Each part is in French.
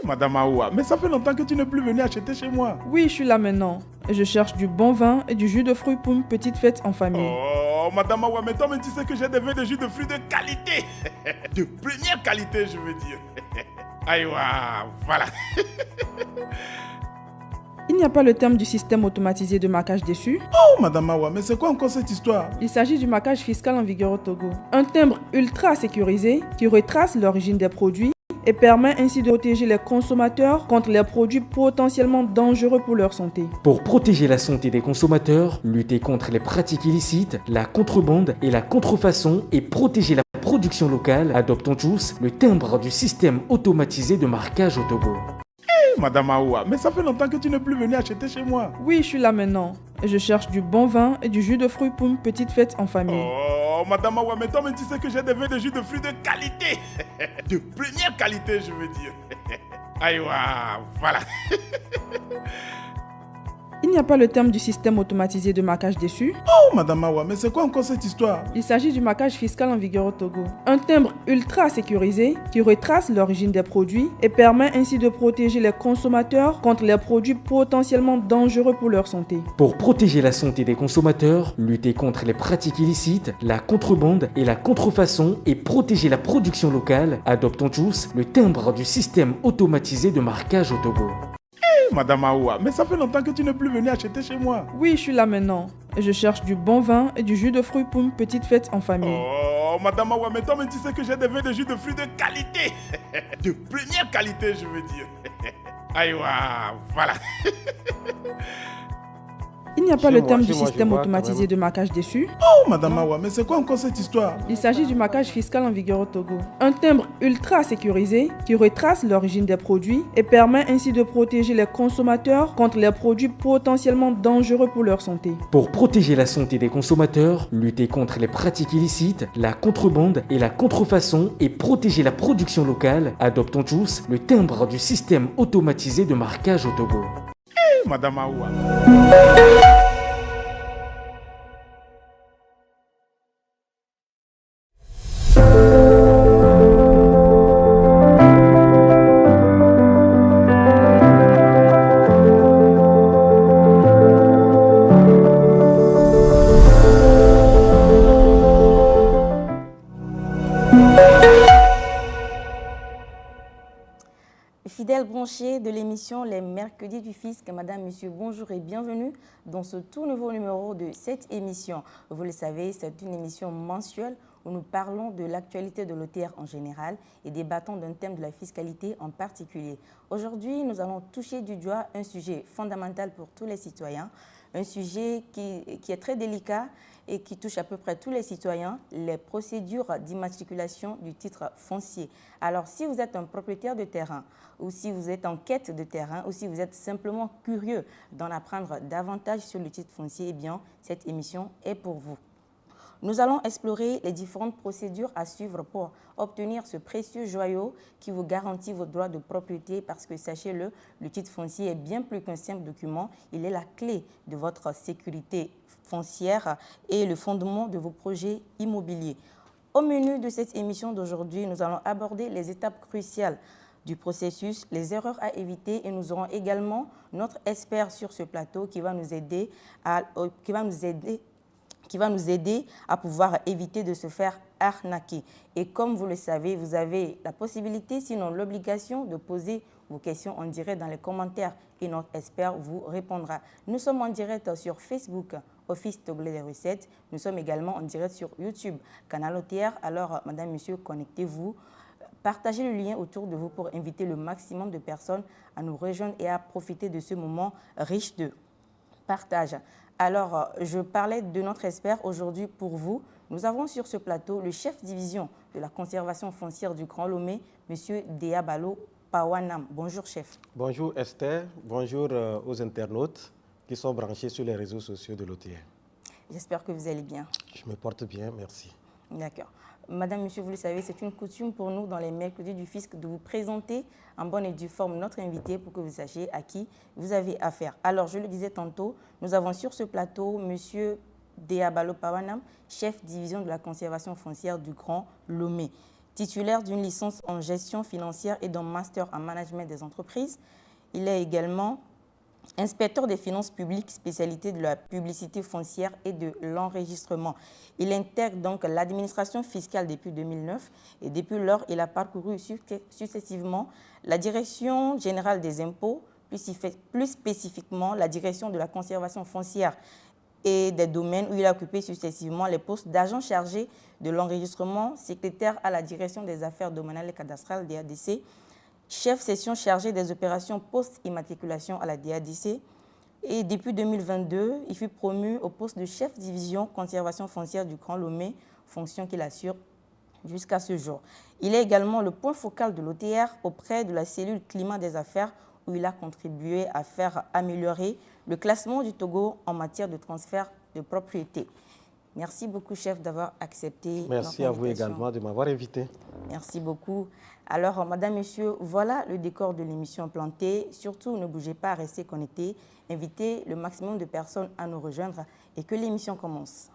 Madame Aoua, mais ça fait longtemps que tu n'es plus venue acheter chez moi. Oui, je suis là maintenant. Et je cherche du bon vin et du jus de fruits pour une petite fête en famille. Oh, Madame Aoua, mais toi, tu sais que j'ai des vins de jus de fruits de qualité. De première qualité, je veux dire. Aïwa, voilà. Il n'y a pas le terme du système automatisé de marquage dessus. Oh, Madame Aoua, mais c'est quoi encore cette histoire? Il s'agit du marquage fiscal en vigueur au Togo. Un timbre ultra sécurisé qui retrace l'origine des produits et permet ainsi de protéger les consommateurs contre les produits potentiellement dangereux pour leur santé. Pour protéger la santé des consommateurs, lutter contre les pratiques illicites, la contrebande et la contrefaçon et protéger la production locale, adoptons tous le timbre du système automatisé de marquage au Togo. Madame Aoua, mais ça fait longtemps que tu n'es plus venue acheter chez moi. Oui, je suis là maintenant. Et je cherche du bon vin et du jus de fruits pour une petite fête en famille. Oh, Madame Aoua, mais toi, tu sais que j'ai des vins de jus de fruits de qualité. De première qualité, je veux dire. Aïwa, voilà. Il n'y a pas le terme du système automatisé de marquage dessus. Oh, Madame Aoua, mais c'est quoi encore cette histoire? Il s'agit du marquage fiscal en vigueur au Togo. Un timbre ultra sécurisé qui retrace l'origine des produits et permet ainsi de protéger les consommateurs contre les produits potentiellement dangereux pour leur santé. Pour protéger la santé des consommateurs, lutter contre les pratiques illicites, la contrebande et la contrefaçon et protéger la production locale, adoptons tous le timbre du système automatisé de marquage au Togo. Madame Aoua, mais ça fait longtemps que tu n'es plus venue acheter chez moi. Oui, je suis là maintenant. Et je cherche du bon vin et du jus de fruits pour une petite fête en famille. Oh, Madame Aoua, mais toi, tu sais que j'ai des vins de jus de fruits de qualité. De première qualité, je veux dire. Aïwa, voilà. Il n'y a pas le terme du système automatisé de marquage dessus. Oh, Madame Aoua, mais c'est quoi encore cette histoire? Il s'agit du marquage fiscal en vigueur au Togo. Un timbre ultra sécurisé qui retrace l'origine des produits et permet ainsi de protéger les consommateurs contre les produits potentiellement dangereux pour leur santé. Pour protéger la santé des consommateurs, lutter contre les pratiques illicites, la contrebande et la contrefaçon et protéger la production locale, adoptons tous le timbre du système automatisé de marquage au Togo. Madame Aoua. Fidèles branchés de l'émission Les Mercredis du Fisc, Madame, Monsieur, bonjour et bienvenue dans ce tout nouveau numéro de cette émission. Vous le savez, c'est une émission mensuelle où nous parlons de l'actualité de l'OTR en général et débattons d'un thème de la fiscalité en particulier. Aujourd'hui, nous allons toucher du doigt un sujet fondamental pour tous les citoyens, un sujet qui est très délicat et qui touche à peu près tous les citoyens, les procédures d'immatriculation du titre foncier. Alors, si vous êtes un propriétaire de terrain, ou si vous êtes en quête de terrain, ou si vous êtes simplement curieux d'en apprendre davantage sur le titre foncier, eh bien, cette émission est pour vous. Nous allons explorer les différentes procédures à suivre pour obtenir ce précieux joyau qui vous garantit vos droits de propriété parce que, sachez-le, le titre foncier est bien plus qu'un simple document. Il est la clé de votre sécurité foncière et le fondement de vos projets immobiliers. Au menu de cette émission d'aujourd'hui, nous allons aborder les étapes cruciales du processus, les erreurs à éviter et nous aurons également notre expert sur ce plateau qui va nous aider à pouvoir éviter de se faire arnaquer. Et comme vous le savez, vous avez la possibilité, sinon l'obligation, de poser vos questions en direct dans les commentaires et notre expert vous répondra. Nous sommes en direct sur Facebook, Office Togolais des Recettes. Nous sommes également en direct sur YouTube, Canal OTR. Alors, Madame, Monsieur, connectez-vous. Partagez le lien autour de vous pour inviter le maximum de personnes à nous rejoindre et à profiter de ce moment riche de partage. Alors, je parlais de notre expert aujourd'hui pour vous. Nous avons sur ce plateau le chef division de la conservation foncière du Grand Lomé, M. Diabalo Pawanam. Bonjour, chef. Bonjour, Esther. Bonjour aux internautes qui sont branchés sur les réseaux sociaux de l'OTR. J'espère que vous allez bien. Je me porte bien, merci. D'accord. Madame, Monsieur, vous le savez, c'est une coutume pour nous dans les mercredis du fisc de vous présenter en bonne et due forme notre invité pour que vous sachiez à qui vous avez affaire. Alors, je le disais tantôt, nous avons sur ce plateau Monsieur Diabalo Pawanam, chef division de la conservation foncière du Grand Lomé. titulaire d'une licence en gestion financière et d'un master en management des entreprises. Il est également inspecteur des finances publiques, spécialité de la publicité foncière et de l'enregistrement. Il intègre donc l'administration fiscale depuis 2009 et depuis lors, il a parcouru successivement la direction générale des impôts, plus spécifiquement la direction de la conservation foncière et des domaines où il a occupé successivement les postes d'agent chargé de l'enregistrement, secrétaire à la direction des affaires domaniales et cadastrales DADC, chef section chargé des opérations post-immatriculation à la DADC. Et depuis 2022, il fut promu au poste de chef division conservation foncière du Grand Lomé, fonction qu'il assure jusqu'à ce jour. Il est également le point focal de l'OTR auprès de la cellule climat des affaires où il a contribué à faire améliorer le classement du Togo en matière de transfert de propriété. Merci beaucoup, chef, d'avoir accepté. Merci à vous également de m'avoir invité. Merci beaucoup. Alors, madame, monsieur, voilà le décor de l'émission Plantée. Surtout, ne bougez pas, restez connectés. Invitez le maximum de personnes à nous rejoindre et que l'émission commence.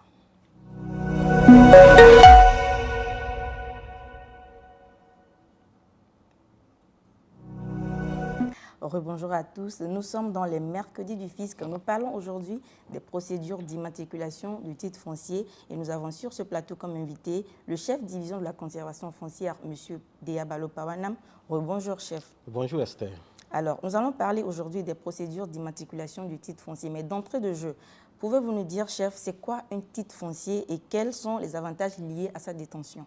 Rebonjour à tous. Nous sommes dans les mercredis du fisc. Nous parlons aujourd'hui des procédures d'immatriculation du titre foncier et nous avons sur ce plateau comme invité le chef division de la conservation foncière, M. Deyabalo Pawanam. Rebonjour, chef. Bonjour, Esther. Alors, nous allons parler aujourd'hui des procédures d'immatriculation du titre foncier. Mais d'entrée de jeu, pouvez-vous nous dire, chef, c'est quoi un titre foncier et quels sont les avantages liés à sa détention?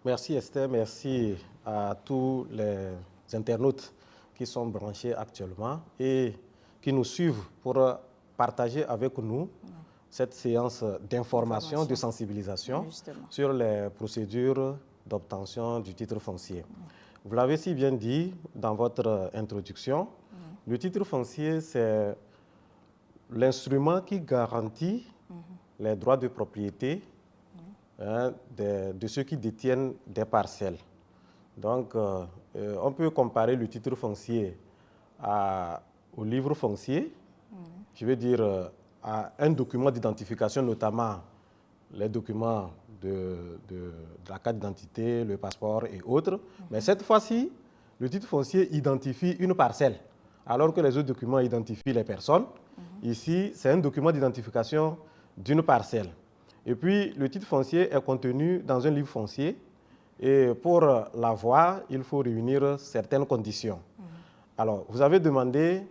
Merci, Esther. Merci à tous les internautes qui sont branchés actuellement et qui nous suivent pour partager avec nous cette séance d'information, de sensibilisation sur les procédures d'obtention du titre foncier. Vous l'avez si bien dit dans votre introduction, le titre foncier, c'est l'instrument qui garantit les droits de propriété de ceux qui détiennent des parcelles. Donc, on peut comparer le titre foncier au livre foncier, je veux dire à un document d'identification, notamment les documents de la carte d'identité, le passeport et autres. Mais cette fois-ci, le titre foncier identifie une parcelle, alors que les autres documents identifient les personnes. Ici, c'est un document d'identification d'une parcelle. Et puis, le titre foncier est contenu dans un livre foncier. Et pour l'avoir, il faut réunir certaines conditions. Alors, vous avez demandé,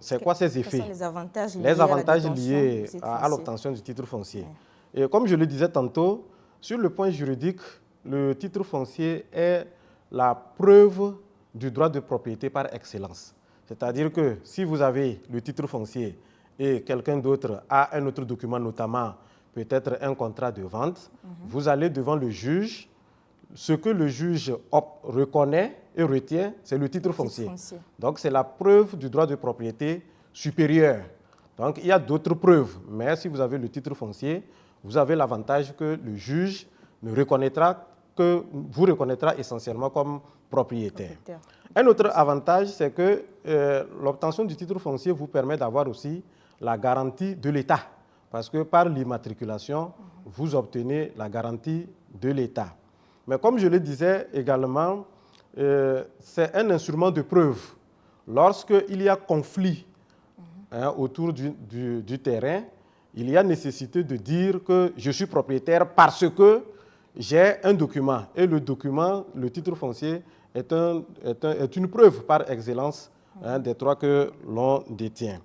c'est quoi ces effets? Quels sont les avantages liés à l'obtention du titre foncier. Et comme je le disais tantôt, sur le point juridique, le titre foncier est la preuve du droit de propriété par excellence. C'est-à-dire que si vous avez le titre foncier et quelqu'un d'autre a un autre document, notamment peut-être un contrat de vente, vous allez devant le juge. Ce que le juge reconnaît et retient, c'est le titre foncier. Donc, c'est la preuve du droit de propriété supérieur. Donc, il y a d'autres preuves, mais si vous avez le titre foncier, vous avez l'avantage que le juge vous reconnaîtra essentiellement comme propriétaire. Un autre avantage, c'est que l'obtention du titre foncier vous permet d'avoir aussi la garantie de l'État. Parce que par l'immatriculation, vous obtenez la garantie de l'État. Mais comme je le disais également, c'est un instrument de preuve. Lorsqu'il y a conflit autour du terrain, il y a nécessité de dire que je suis propriétaire parce que j'ai un document. Et le document, le titre foncier, est une preuve par excellence des droits que l'on détient.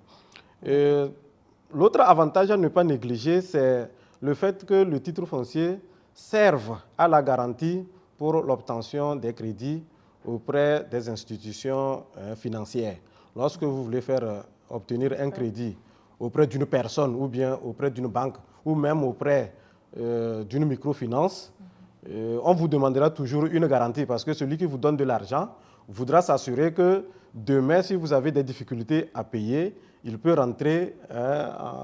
L'autre avantage à ne pas négliger, c'est le fait que le titre foncier servent à la garantie pour l'obtention des crédits auprès des institutions financières. Lorsque vous voulez obtenir un crédit auprès d'une personne ou bien auprès d'une banque ou même auprès d'une microfinance, on vous demandera toujours une garantie parce que celui qui vous donne de l'argent voudra s'assurer que demain, si vous avez des difficultés à payer, il peut rentrer,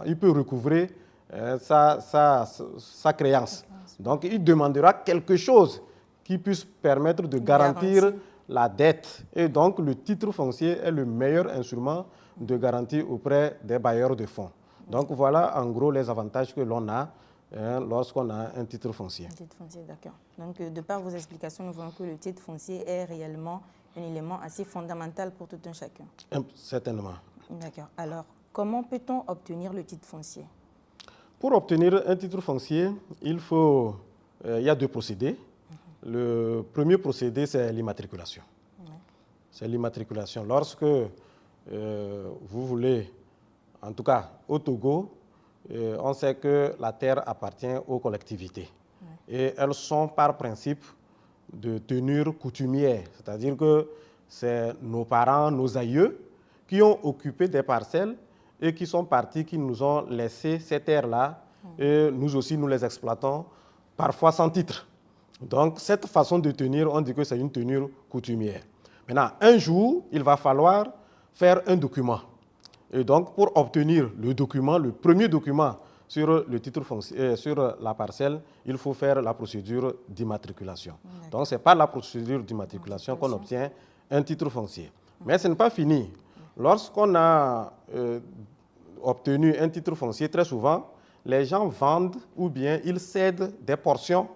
il peut recouvrer sa créance. Donc, il demandera quelque chose qui puisse permettre de garantir la dette. Et donc, le titre foncier est le meilleur instrument de garantie auprès des bailleurs de fonds. Donc, voilà en gros les avantages que l'on a lorsqu'on a un titre foncier. Un titre foncier, d'accord. Donc, de par vos explications, nous voyons que le titre foncier est réellement un élément assez fondamental pour tout un chacun. Certainement. D'accord. Alors, comment peut-on obtenir le titre foncier? Pour obtenir un titre foncier, il y a deux procédés. Le premier procédé, c'est l'immatriculation. C'est l'immatriculation. Lorsque vous voulez, en tout cas au Togo, on sait que la terre appartient aux collectivités. Et elles sont par principe de tenue coutumière. C'est-à-dire que c'est nos parents, nos aïeux qui ont occupé des parcelles et qui sont partis, qui nous ont laissé ces terres-là. Et nous aussi, nous les exploitons, parfois sans titre. Donc, cette façon de tenir, on dit que c'est une tenue coutumière. Maintenant, un jour, il va falloir faire un document. Et donc, pour obtenir le document, le premier document sur le titre foncier, sur la parcelle, il faut faire la procédure d'immatriculation. Donc, c'est par la procédure d'immatriculation qu'on obtient un titre foncier. Mais ce n'est pas fini. Lorsqu'on a obtenu un titre foncier, très souvent, les gens vendent ou bien ils cèdent des portions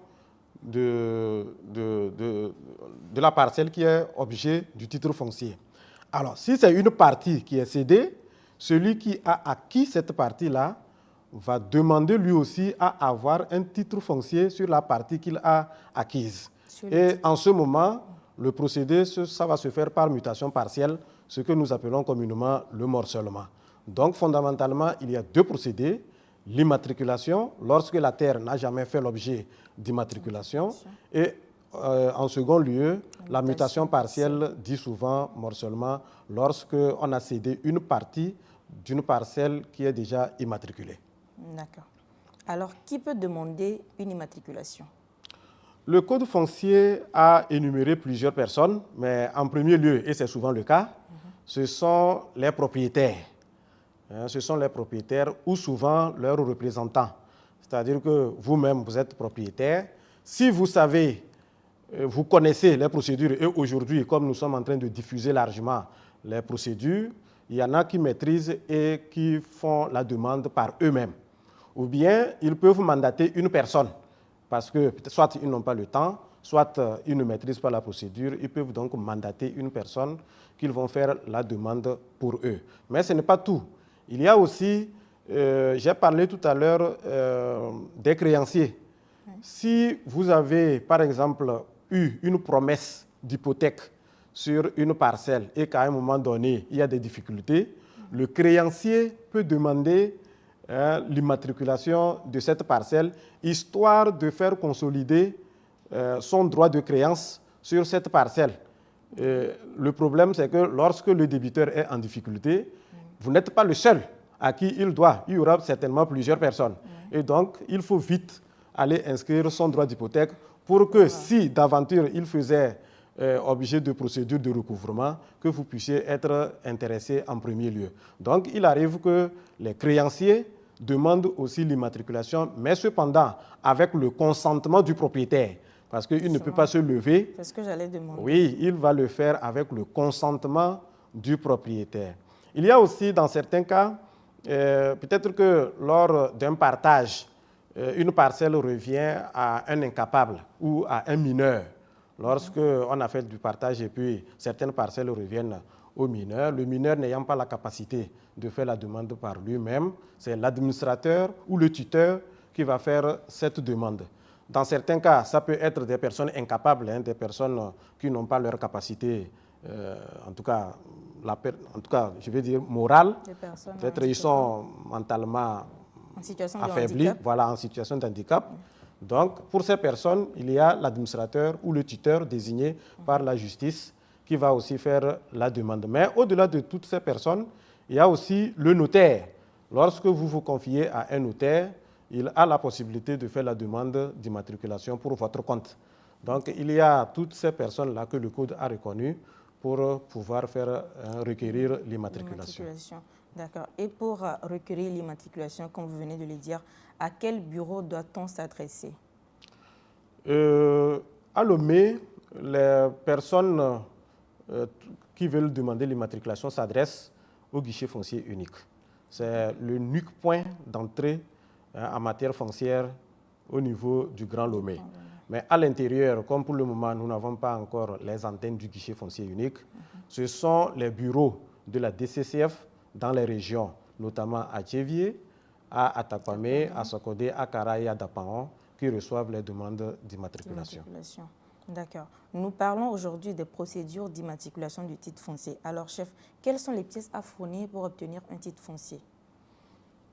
de la parcelle qui est objet du titre foncier. Alors, si c'est une partie qui est cédée, celui qui a acquis cette partie-là va demander lui aussi à avoir un titre foncier sur la partie qu'il a acquise. Et en ce moment, le procédé, ça va se faire par mutation partielle, ce que nous appelons communément le morcellement. Donc, fondamentalement, il y a deux procédés. L'immatriculation, lorsque la terre n'a jamais fait l'objet d'immatriculation, et en second lieu, la mutation partielle, dit souvent morcellement, lorsqu'on a cédé une partie d'une parcelle qui est déjà immatriculée. D'accord. Alors, qui peut demander une immatriculation? Le Code foncier a énuméré plusieurs personnes, mais en premier lieu, et c'est souvent le cas, ce sont les propriétaires. Ce sont les propriétaires ou souvent leurs représentants. C'est-à-dire que vous-même, vous êtes propriétaire. Si vous savez, vous connaissez les procédures, et aujourd'hui, comme nous sommes en train de diffuser largement les procédures, il y en a qui maîtrisent et qui font la demande par eux-mêmes. Ou bien, ils peuvent mandater une personne, parce que soit ils n'ont pas le temps, soit ils ne maîtrisent pas la procédure, ils peuvent donc mandater une personne qu'ils vont faire la demande pour eux. Mais ce n'est pas tout. Il y a aussi, j'ai parlé tout à l'heure des créanciers. Si vous avez, par exemple, eu une promesse d'hypothèque sur une parcelle et qu'à un moment donné, il y a des difficultés, le créancier peut demander l'immatriculation de cette parcelle, histoire de faire consolider son droit de créance sur cette parcelle. Le problème, c'est que lorsque le débiteur est en difficulté, vous n'êtes pas le seul à qui il doit. Il y aura certainement plusieurs personnes. Et donc, il faut vite aller inscrire son droit d'hypothèque pour que si d'aventure il faisait objet de procédure de recouvrement, que vous puissiez être intéressé en premier lieu. Donc, il arrive que les créanciers demandent aussi l'immatriculation, mais cependant avec le consentement du propriétaire. Parce qu'il ne peut pas se lever. C'est ce que j'allais demander. Oui, il va le faire avec le consentement du propriétaire. Il y a aussi, dans certains cas, peut-être que lors d'un partage, une parcelle revient à un incapable ou à un mineur. Lorsqu'on a fait du partage et puis certaines parcelles reviennent au mineur, le mineur n'ayant pas la capacité de faire la demande par lui-même, c'est l'administrateur ou le tuteur qui va faire cette demande. Dans certains cas, ça peut être des personnes incapables, des personnes qui n'ont pas leur capacité, en tout cas, je vais dire morale. Peut-être ils sont mentalement affaiblis, voilà, en situation de handicap. Donc, pour ces personnes, il y a l'administrateur ou le tuteur désigné par la justice qui va aussi faire la demande. Mais au-delà de toutes ces personnes, il y a aussi le notaire. Lorsque vous vous confiez à un notaire, il a la possibilité de faire la demande d'immatriculation pour votre compte. Donc, il y a toutes ces personnes-là que le Code a reconnues pour pouvoir faire requérir l'immatriculation. D'accord. Et pour requérir l'immatriculation, comme vous venez de le dire, à quel bureau doit-on s'adresser? À Lomé, les personnes qui veulent demander l'immatriculation s'adressent au guichet foncier unique. C'est l'unique point d'entrée en matière foncière au niveau du Grand Lomé. Mais à l'intérieur, comme pour le moment, nous n'avons pas encore les antennes du guichet foncier unique, ce sont les bureaux de la DCCF dans les régions, notamment à Tchévié, à Atakwame, à Sokodé, à Kara et à Dapaon, qui reçoivent les demandes d'immatriculation. D'accord. Nous parlons aujourd'hui des procédures d'immatriculation du titre foncier. Alors, chef, quelles sont les pièces à fournir pour obtenir un titre foncier?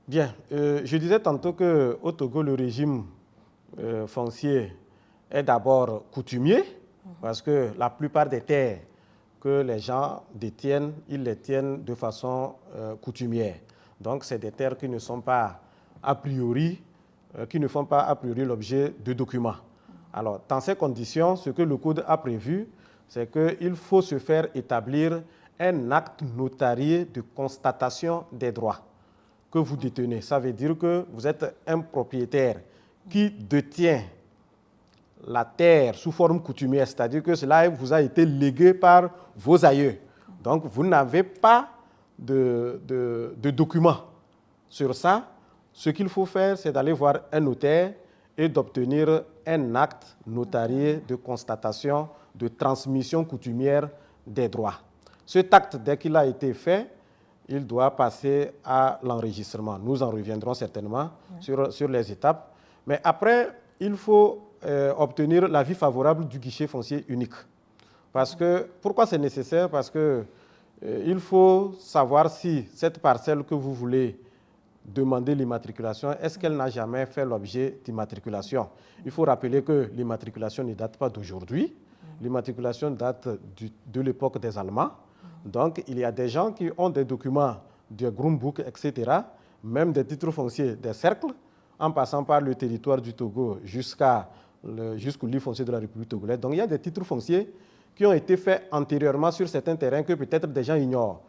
Bien, je disais tantôt qu'au Togo, le régime foncier est d'abord coutumier, parce que la plupart des terres que les gens détiennent, ils les tiennent de façon coutumière. Donc, c'est des terres qui ne sont pas a priori, qui ne font pas a priori l'objet de documents. Alors, dans ces conditions, ce que le Code a prévu, c'est qu'il faut se faire établir un acte notarié de constatation des droits que vous détenez. Ça veut dire que vous êtes un propriétaire qui détient la terre sous forme coutumière, c'est-à-dire que cela vous a été légué par vos aïeux. Donc, vous n'avez pas de documents sur ça. Ce qu'il faut faire, c'est d'aller voir un notaire et d'obtenir un acte notarié de constatation de transmission coutumière des droits. Cet acte, dès qu'il a été fait, il doit passer à l'enregistrement. Nous en reviendrons certainement sur les étapes. Mais après, il faut obtenir l'avis favorable du guichet foncier unique. Parce que, pourquoi c'est nécessaire? Parce que il faut savoir si cette parcelle que vous voulez demander l'immatriculation, est-ce qu'elle n'a jamais fait l'objet d'immatriculation? Il faut rappeler que l'immatriculation ne date pas d'aujourd'hui. L'immatriculation date de l'époque des Allemands. Donc, il y a des gens qui ont des documents, des Grünbuch, etc., même des titres fonciers, des cercles, en passant par le territoire du Togo jusqu'au lit foncier de la République togolaise. Donc, il y a des titres fonciers qui ont été faits antérieurement sur certains terrains que peut-être des gens ignorent.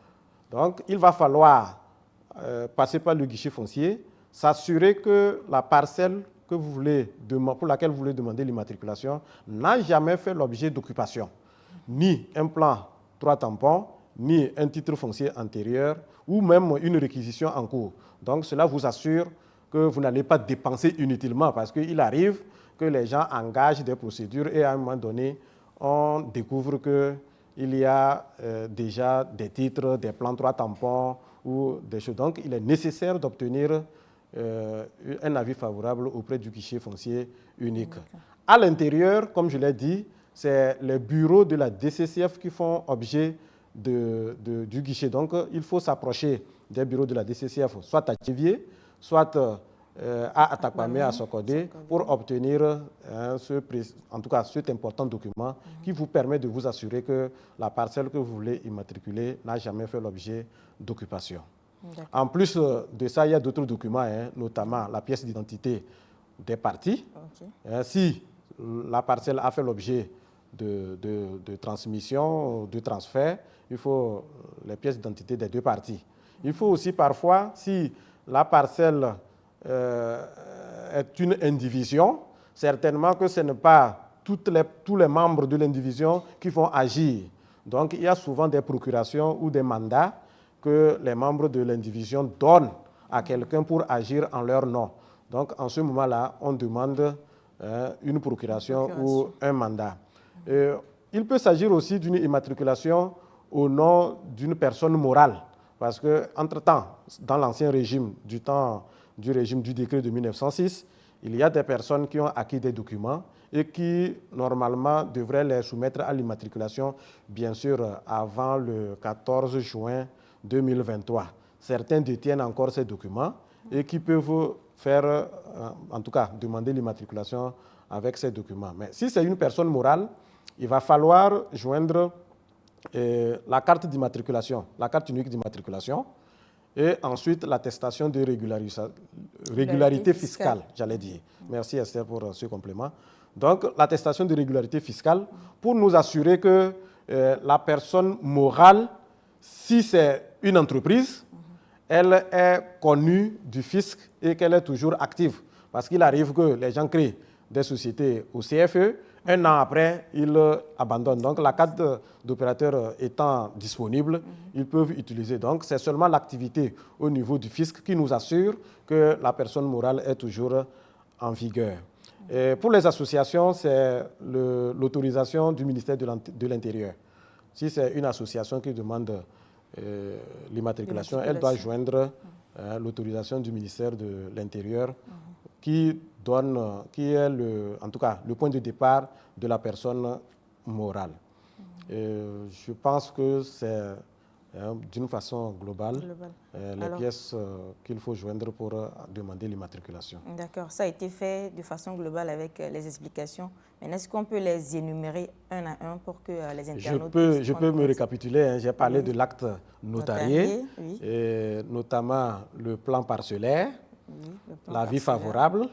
Donc, il va falloir passer par le guichet foncier, s'assurer que la parcelle que vous voulez pour laquelle vous voulez demander l'immatriculation n'a jamais fait l'objet d'occupation, ni un plan 3 tampons, ni un titre foncier antérieur, ou même une réquisition en cours. Donc, cela vous assure que vous n'allez pas dépenser inutilement, parce qu'il arrive que les gens engagent des procédures et à un moment donné, on découvre qu'il y a déjà des titres, des plans 3 tampons ou des choses. Donc, il est nécessaire d'obtenir un avis favorable auprès du guichet foncier unique. À l'intérieur, comme je l'ai dit, c'est les bureaux de la DCCF qui font objet du guichet. Donc, il faut s'approcher des bureaux de la DCCF, soit à Tchévié, soit à Atakwame, à Sokodé, pour obtenir en tout cas cet important document qui vous permet de vous assurer que la parcelle que vous voulez immatriculer n'a jamais fait l'objet d'occupation. En plus de ça, il y a d'autres documents, notamment la pièce d'identité des parties. Si la parcelle a fait l'objet de transmission, de transfert, il faut les pièces d'identité des deux parties. Il faut aussi parfois, si la parcelle est une indivision, certainement que ce n'est pas tous les membres de l'indivision qui vont agir. Donc, il y a souvent des procurations ou des mandats que les membres de l'indivision donnent à quelqu'un pour agir en leur nom. Donc, en ce moment-là, on demande une procuration ou un mandat. Il peut s'agir aussi d'une immatriculation au nom d'une personne morale, parce qu'entre-temps, dans l'ancien régime, du régime du décret de 1906, il y a des personnes qui ont acquis des documents et qui, normalement, devraient les soumettre à l'immatriculation, bien sûr, avant le 14 juin 2023. Certains détiennent encore ces documents et qui peuvent faire, en tout cas, demander l'immatriculation avec ces documents. Mais si c'est une personne morale, il va falloir joindre la carte d'immatriculation, la carte unique d'immatriculation, et ensuite l'attestation de régularité fiscale, j'allais dire. Merci Esther pour ce complément. Donc, l'attestation de régularité fiscale pour nous assurer que la personne morale, si c'est une entreprise, elle est connue du fisc et qu'elle est toujours active. Parce qu'il arrive que les gens créent des sociétés au CFE, un an après, ils abandonnent. Donc, la carte d'opérateur étant disponible, ils peuvent utiliser. Donc, c'est seulement l'activité au niveau du fisc qui nous assure que la personne morale est toujours en vigueur. Et pour les associations, c'est l'autorisation du ministère de l'Intérieur. Si c'est une association qui demande l'immatriculation, elle doit joindre l'autorisation du ministère de l'Intérieur qui est en tout cas le point de départ de la personne morale. Je pense que c'est d'une façon globale les pièces qu'il faut joindre pour demander l'immatriculation. D'accord, ça a été fait de façon globale avec les explications. Mais est-ce qu'on peut les énumérer un à un pour que les internautes puissent Je peux me récapituler. Hein. J'ai parlé de l'acte notarié, oui. et notamment le plan parcellaire, Oui, l'avis favorable,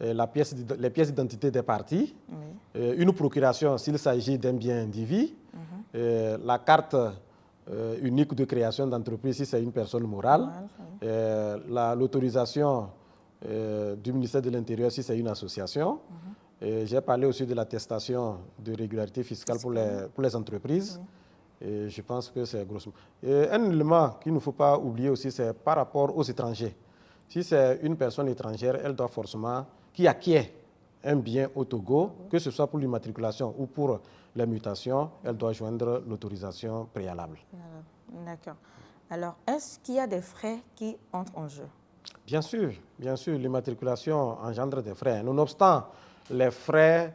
les pièces d'identité des parties, une procuration s'il s'agit d'un bien indivis, la carte unique de création d'entreprise si c'est une personne morale, l'autorisation du ministère de l'Intérieur si c'est une association. J'ai parlé aussi de l'attestation de régularité fiscale pour les entreprises. Et je pense que c'est grosso modo. Un élément qu'il ne faut pas oublier aussi, c'est par rapport aux étrangers. Si c'est une personne étrangère, elle doit forcément, qui acquiert un bien au Togo, que ce soit pour l'immatriculation ou pour les mutations, elle doit joindre l'autorisation préalable. D'accord. Alors, est-ce qu'il y a des frais qui entrent en jeu? Bien sûr, l'immatriculation engendre des frais. Nonobstant les frais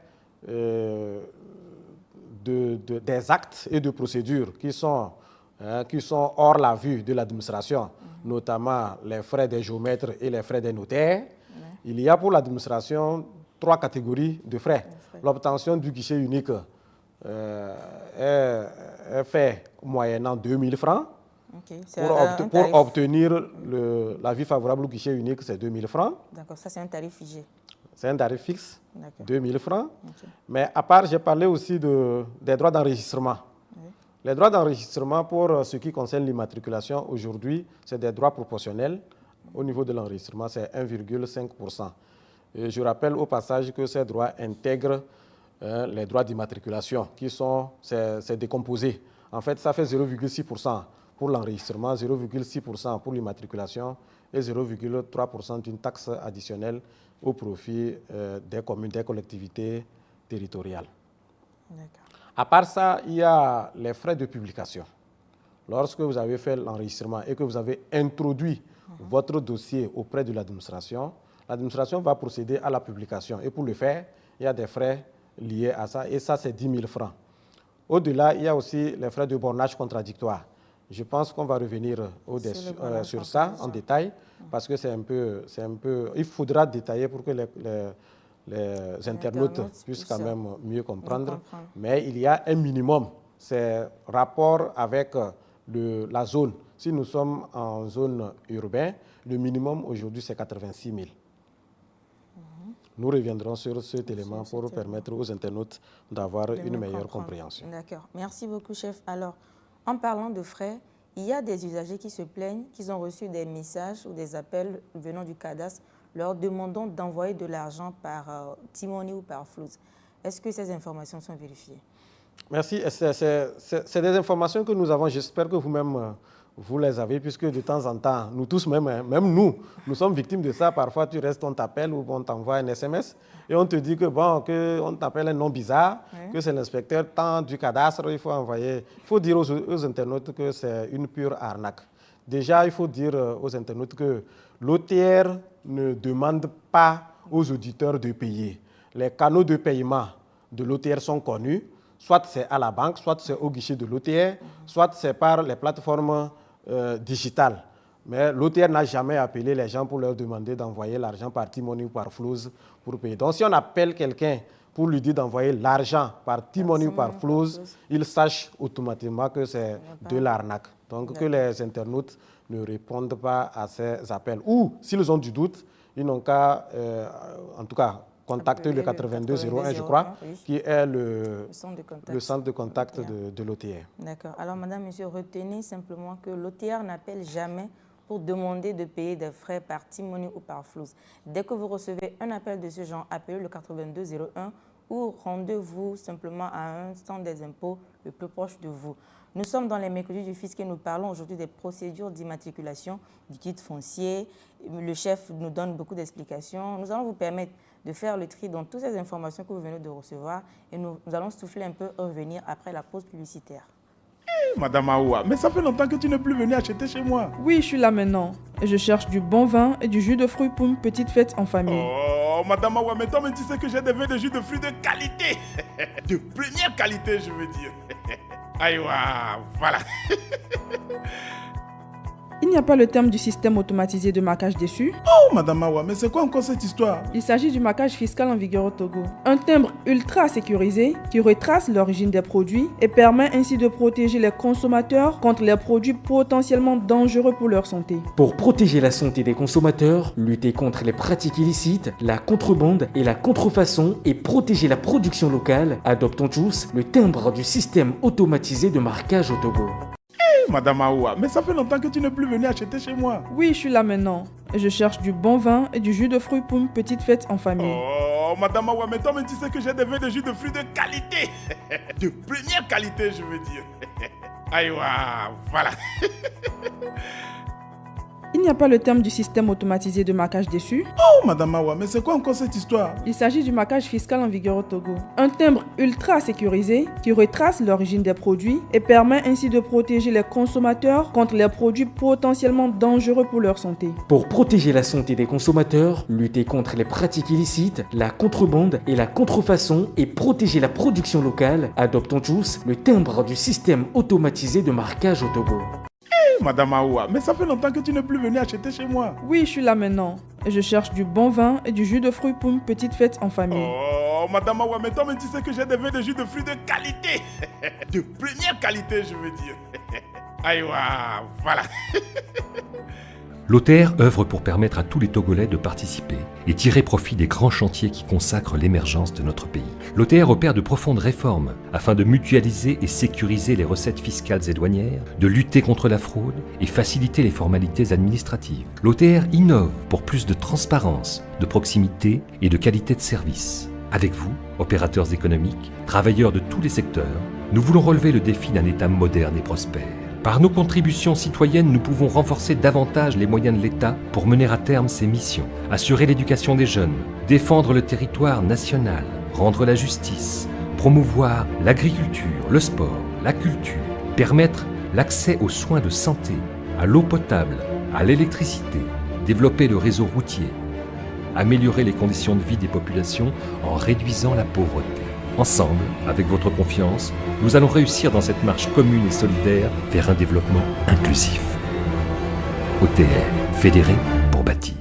des actes et de procédures qui sont hors la vue de l'administration, notamment les frais des géomètres et les frais des notaires, il y a pour l'administration 3 catégories de frais. L'obtention du guichet unique est fait moyennant 2 000 francs. Pour obtenir l'avis favorable au guichet unique, c'est 2 000 francs. D'accord, ça c'est un tarif figé. C'est un tarif fixe, 2 000 francs. Mais à part, j'ai parlé aussi des droits d'enregistrement. Les droits d'enregistrement pour ce qui concerne l'immatriculation, aujourd'hui, c'est des droits proportionnels. Au niveau de l'enregistrement, c'est 1,5%. Et je rappelle au passage que ces droits intègrent les droits d'immatriculation, c'est décomposé. En fait, ça fait 0,6% pour l'enregistrement, 0,6% pour l'immatriculation et 0,3% d'une taxe additionnelle au profit des communes, des collectivités territoriales. À part ça, il y a les frais de publication. Lorsque vous avez fait l'enregistrement et que vous avez introduit votre dossier auprès de l'administration va procéder à la publication. Et pour le faire, il y a des frais liés à ça, et ça, c'est 10 000 francs. Au-delà, il y a aussi les frais de bornage contradictoire. Je pense qu'on va revenir sur ça en détail, parce que c'est un peu... Il faudra détailler pour que les internautes puissent quand même mieux comprendre. Mais il y a un minimum, c'est rapport avec la zone. Si nous sommes en zone urbaine, le minimum aujourd'hui c'est 86 000. Nous reviendrons sur cet élément pour permettre aux internautes d'avoir une meilleure compréhension. D'accord. Merci beaucoup, chef. Alors, en parlant de frais, il y a des usagers qui se plaignent qu'ils ont reçu des messages ou des appels venant du cadastre leur demandant d'envoyer de l'argent par T-Money ou par Flouz. Est-ce que ces informations sont vérifiées? Merci. C'est des informations que nous avons. J'espère que vous-même, vous les avez, puisque de temps en temps, nous tous, même nous sommes victimes de ça. Parfois, tu restes, on t'appelle ou on t'envoie un SMS et on te dit qu'on t'appelle un nom bizarre, que c'est l'inspecteur tant du cadastre, il faut dire aux internautes que c'est une pure arnaque. Déjà, il faut dire aux internautes que l'OTR ne demande pas aux auditeurs de payer. Les canaux de paiement de l'OTR sont connus. Soit c'est à la banque, soit c'est au guichet de l'OTR, soit c'est par les plateformes digitales. Mais l'OTR n'a jamais appelé les gens pour leur demander d'envoyer l'argent par T-Money ou par Flouz pour payer. Donc si on appelle quelqu'un pour lui dire d'envoyer l'argent par T-Money ou par Flouz, il sache automatiquement que c'est de l'arnaque. Donc que les internautes ne répondent pas à ces appels. Ou s'ils ont du doute, ils n'ont qu'à, en tout cas, contacter le 8201, je crois, qui est le centre de contact de l'OTR. D'accord. Alors, madame, monsieur, retenez simplement que l'OTR n'appelle jamais pour demander de payer des frais par T-Money ou par Flouz. Dès que vous recevez un appel de ce genre, appelez le 8201 ou rendez-vous simplement à un centre des impôts le plus proche de vous. Nous sommes dans les mercredis du fisc et nous parlons aujourd'hui des procédures d'immatriculation du titre foncier. Le chef nous donne beaucoup d'explications. Nous allons vous permettre de faire le tri dans toutes ces informations que vous venez de recevoir et nous allons souffler un peu et revenir après la pause publicitaire. Madame Aoua, mais ça fait longtemps que tu n'es plus venue acheter chez moi. Oui, je suis là maintenant. Et je cherche du bon vin et du jus de fruits pour une petite fête en famille. Oh, Madame Aoua, mais toi, tu sais que j'ai des vins de jus de fruits de qualité. De première qualité, je veux dire. Aïwa, voilà. Il n'y a pas le terme du système automatisé de marquage dessus. Oh, Madame Aoua, mais c'est quoi encore cette histoire? Il s'agit du marquage fiscal en vigueur au Togo. Un timbre ultra sécurisé qui retrace l'origine des produits et permet ainsi de protéger les consommateurs contre les produits potentiellement dangereux pour leur santé. Pour protéger la santé des consommateurs, lutter contre les pratiques illicites, la contrebande et la contrefaçon et protéger la production locale, adoptons tous le timbre du système automatisé de marquage au Togo. Madame Aoua, mais ça fait longtemps que tu n'es plus venue acheter chez moi. Oui, je suis là maintenant. Et je cherche du bon vin et du jus de fruits pour une petite fête en famille. Oh, Madame Aoua, mais toi, tu sais que j'ai des vins de jus de fruits de qualité. De première qualité, je veux dire. Aïwa, voilà. Il n'y a pas le terme du système automatisé de marquage dessus. Oh, Madame Aoua, mais c'est quoi encore cette histoire? Il s'agit du marquage fiscal en vigueur au Togo. Un timbre ultra sécurisé qui retrace l'origine des produits et permet ainsi de protéger les consommateurs contre les produits potentiellement dangereux pour leur santé. Pour protéger la santé des consommateurs, lutter contre les pratiques illicites, la contrebande et la contrefaçon et protéger la production locale, adoptons tous le timbre du système automatisé de marquage au Togo. Madame Aoua, mais ça fait longtemps que tu n'es plus venue acheter chez moi. Oui, je suis là maintenant. Et je cherche du bon vin et du jus de fruits pour une petite fête en famille. Oh, Madame Aoua, mais toi, tu sais que j'ai des vins de jus de fruits de qualité. De première qualité, je veux dire. Aïwa, voilà. L'OTER œuvre pour permettre à tous les Togolais de participer et tirer profit des grands chantiers qui consacrent l'émergence de notre pays. L'OTER opère de profondes réformes afin de mutualiser et sécuriser les recettes fiscales et douanières, de lutter contre la fraude et faciliter les formalités administratives. L'OTER innove pour plus de transparence, de proximité et de qualité de service. Avec vous, opérateurs économiques, travailleurs de tous les secteurs, nous voulons relever le défi d'un État moderne et prospère. Par nos contributions citoyennes, nous pouvons renforcer davantage les moyens de l'État pour mener à terme ses missions, assurer l'éducation des jeunes, défendre le territoire national, rendre la justice, promouvoir l'agriculture, le sport, la culture, permettre l'accès aux soins de santé, à l'eau potable, à l'électricité, développer le réseau routier, améliorer les conditions de vie des populations en réduisant la pauvreté. Ensemble, avec votre confiance, nous allons réussir dans cette marche commune et solidaire vers un développement inclusif. OTR, fédéré pour bâtir.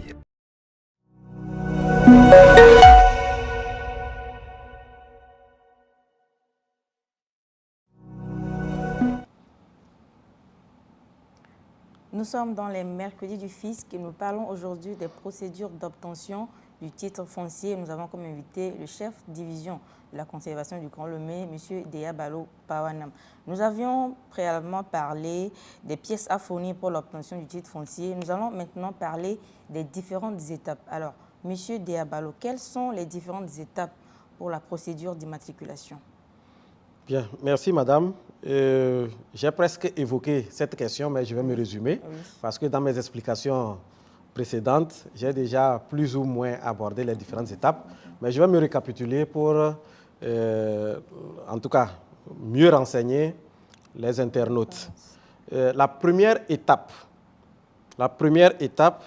Nous sommes dans les mercredis du fisc et nous parlons aujourd'hui des procédures d'obtention du titre foncier. Nous avons comme invité le chef division de la conservation du Grand Lomé, M. Deyabalo Pawanam. Nous avions préalablement parlé des pièces à fournir pour l'obtention du titre foncier. Nous allons maintenant parler des différentes étapes. Alors, M. Deyabalo, quelles sont les différentes étapes pour la procédure d'immatriculation? Bien, merci madame. J'ai presque évoqué cette question, mais je vais me résumer, Oui. parce que dans mes explications précédentes, j'ai déjà plus ou moins abordé les différentes étapes, mais je vais me récapituler pour, en tout cas, mieux renseigner les internautes. La première étape,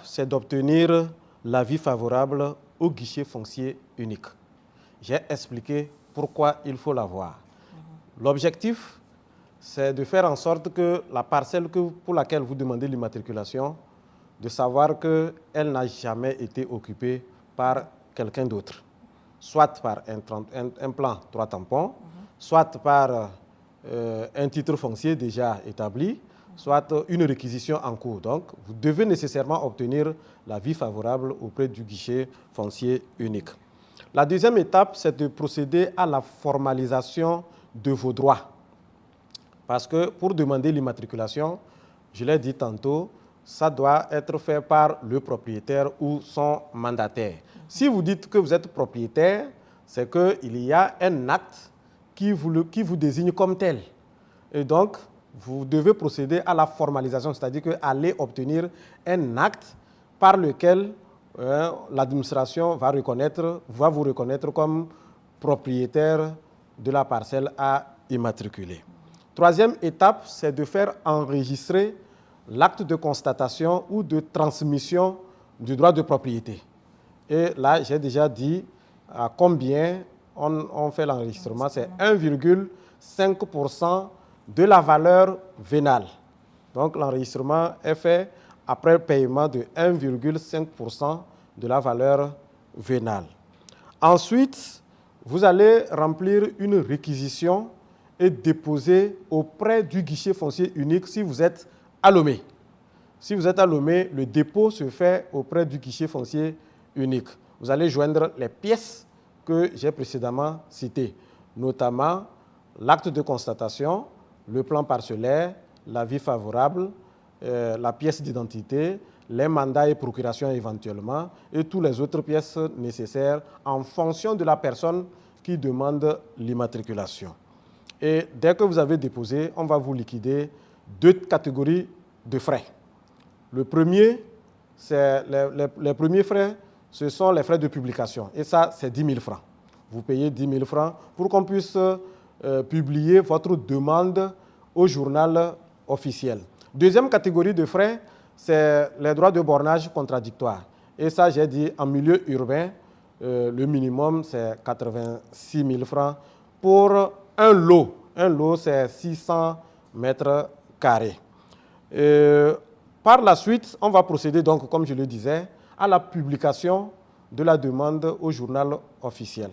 c'est d'obtenir l'avis favorable au guichet foncier unique. J'ai expliqué pourquoi il faut l'avoir. L'objectif, c'est de faire en sorte que la parcelle pour laquelle vous demandez l'immatriculation, de savoir qu'elle n'a jamais été occupée par quelqu'un d'autre, soit par un plan 3 tampons, soit par un titre foncier déjà établi, soit une réquisition en cours. Donc, vous devez nécessairement obtenir l'avis favorable auprès du guichet foncier unique. La deuxième étape, c'est de procéder à la formalisation de vos droits. Parce que pour demander l'immatriculation, je l'ai dit tantôt, ça doit être fait par le propriétaire ou son mandataire. Si vous dites que vous êtes propriétaire, c'est qu'il y a un acte qui vous désigne comme tel. Et donc, vous devez procéder à la formalisation, c'est-à-dire aller obtenir un acte par lequel l'administration va vous reconnaître comme propriétaire de la parcelle à immatriculer. Troisième étape, c'est de faire enregistrer l'acte de constatation ou de transmission du droit de propriété. Et là, j'ai déjà dit à combien on fait l'enregistrement. C'est 1,5% de la valeur vénale. Donc, l'enregistrement est fait après le paiement de 1,5% de la valeur vénale. Ensuite, vous allez remplir une réquisition et déposer auprès du guichet foncier unique si vous êtes à Lomé. Si vous êtes à Lomé, le dépôt se fait auprès du guichet foncier unique. Vous allez joindre les pièces que j'ai précédemment citées, notamment l'acte de constatation, le plan parcellaire, l'avis favorable, la pièce d'identité, les mandats et procurations éventuellement, et toutes les autres pièces nécessaires en fonction de la personne qui demande l'immatriculation. Et dès que vous avez déposé, on va vous liquider 2 catégories de frais. Le premier, c'est les premiers frais, ce sont les frais de publication. Et ça, c'est 10 000 francs. Vous payez 10 000 francs pour qu'on puisse publier votre demande au journal officiel. Deuxième catégorie de frais, c'est les droits de bornage contradictoire. Et ça, j'ai dit, en milieu urbain, le minimum, c'est 86 000 francs pour un lot. Un lot, c'est 600 mètres carrés. Par la suite, on va procéder, donc, comme je le disais, à la publication de la demande au journal officiel.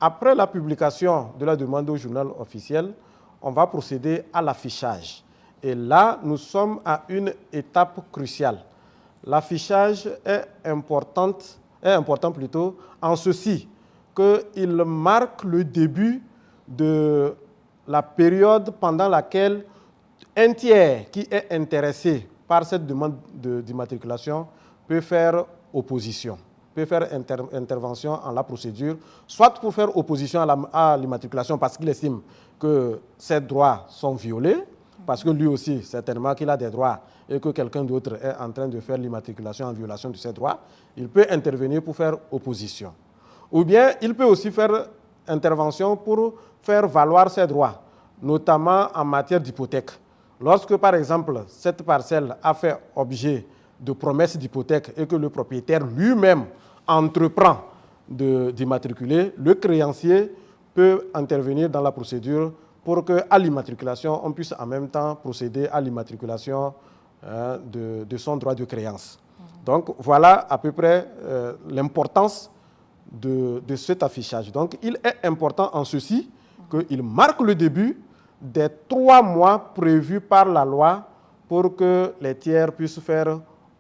Après la publication de la demande au journal officiel, on va procéder à l'affichage. Et là, nous sommes à une étape cruciale. L'affichage est important en ceci qu'il marque le début de la période pendant laquelle un tiers qui est intéressé par cette demande d'immatriculation peut faire opposition, peut faire intervention en la procédure, soit pour faire opposition à l'immatriculation parce qu'il estime que ses droits sont violés, parce que lui aussi, certainement qu'il a des droits et que quelqu'un d'autre est en train de faire l'immatriculation en violation de ses droits, il peut intervenir pour faire opposition. Ou bien, il peut aussi faire intervention pour faire valoir ses droits, notamment en matière d'hypothèque. Lorsque, par exemple, cette parcelle a fait objet de promesses d'hypothèque et que le propriétaire lui-même entreprend d'immatriculer, le créancier peut intervenir dans la procédure pour qu'à l'immatriculation, on puisse en même temps procéder à l'immatriculation de son droit de créance. Donc, voilà à peu près l'importance de cet affichage. Donc, il est important en ceci qu'il marque le début des 3 mois prévus par la loi pour que les tiers puissent faire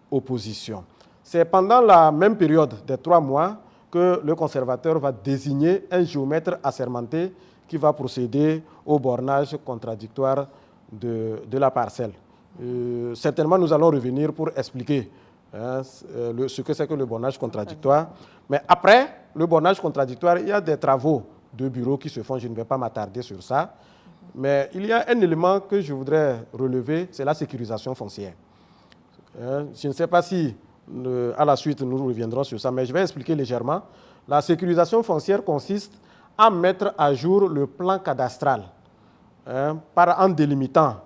opposition. C'est pendant la même période des 3 mois que le conservateur va désigner un géomètre assermenté qui va procéder au bornage contradictoire de la parcelle. Certainement, nous allons revenir pour expliquer ce que c'est que le bornage contradictoire. Mais après le bornage contradictoire, il y a des travaux de bureau qui se font. Je ne vais pas m'attarder sur ça. Mais il y a un élément que je voudrais relever, c'est la sécurisation foncière. Je ne sais pas si, à la suite, nous reviendrons sur ça, mais je vais expliquer légèrement. La sécurisation foncière consiste à mettre à jour le plan cadastral en délimitant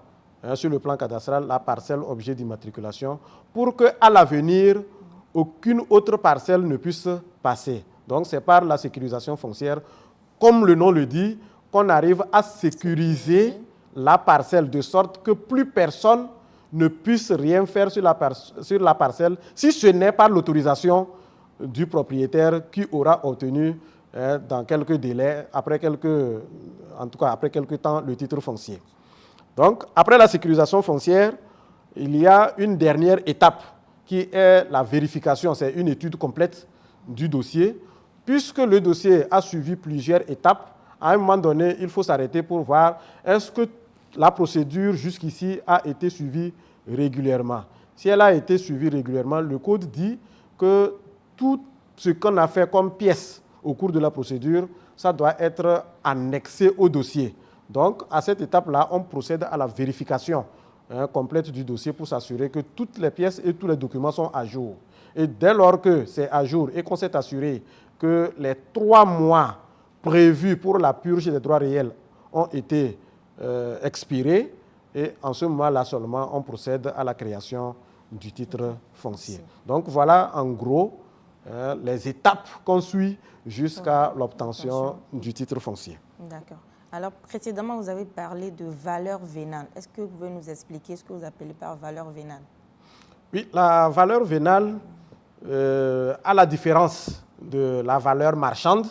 sur le plan cadastral la parcelle objet d'immatriculation pour qu'à l'avenir, aucune autre parcelle ne puisse passer. Donc, c'est par la sécurisation foncière, comme le nom le dit, qu'on arrive à sécuriser la parcelle de sorte que plus personne ne puisse rien faire sur la parcelle si ce n'est pas l'autorisation du propriétaire qui aura obtenu dans quelques délais, après quelques temps, le titre foncier. Donc, après la sécurisation foncière, il y a une dernière étape qui est la vérification. C'est une étude complète du dossier. Puisque le dossier a suivi plusieurs étapes, à un moment donné, il faut s'arrêter pour voir est-ce que la procédure jusqu'ici a été suivie régulièrement. Si elle a été suivie régulièrement, le code dit que tout ce qu'on a fait comme pièce au cours de la procédure, ça doit être annexé au dossier. Donc, à cette étape-là, on procède à la vérification complète du dossier pour s'assurer que toutes les pièces et tous les documents sont à jour. Et dès lors que c'est à jour et qu'on s'est assuré que les 3 mois prévus pour la purge des droits réels ont été expirés, et en ce moment-là seulement, on procède à la création du titre foncier. Donc voilà en gros les étapes qu'on suit jusqu'à l'obtention du titre foncier. D'accord. Alors précédemment, vous avez parlé de valeur vénale. Est-ce que vous pouvez nous expliquer ce que vous appelez par valeur vénale? Oui, la valeur vénale, à la différence de la valeur marchande,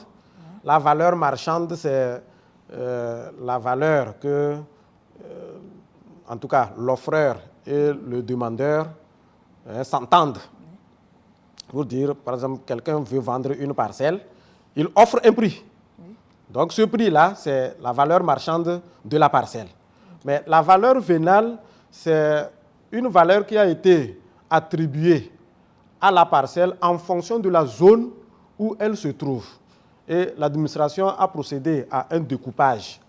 la valeur marchande, c'est la valeur que, en tout cas, l'offreur et le demandeur s'entendent. Pour dire, par exemple, quelqu'un veut vendre une parcelle, il offre un prix. Donc ce prix-là, c'est la valeur marchande de la parcelle. Mais la valeur vénale, c'est une valeur qui a été attribuée à la parcelle en fonction de la zone où elle se trouve. Et l'administration a procédé à un découpage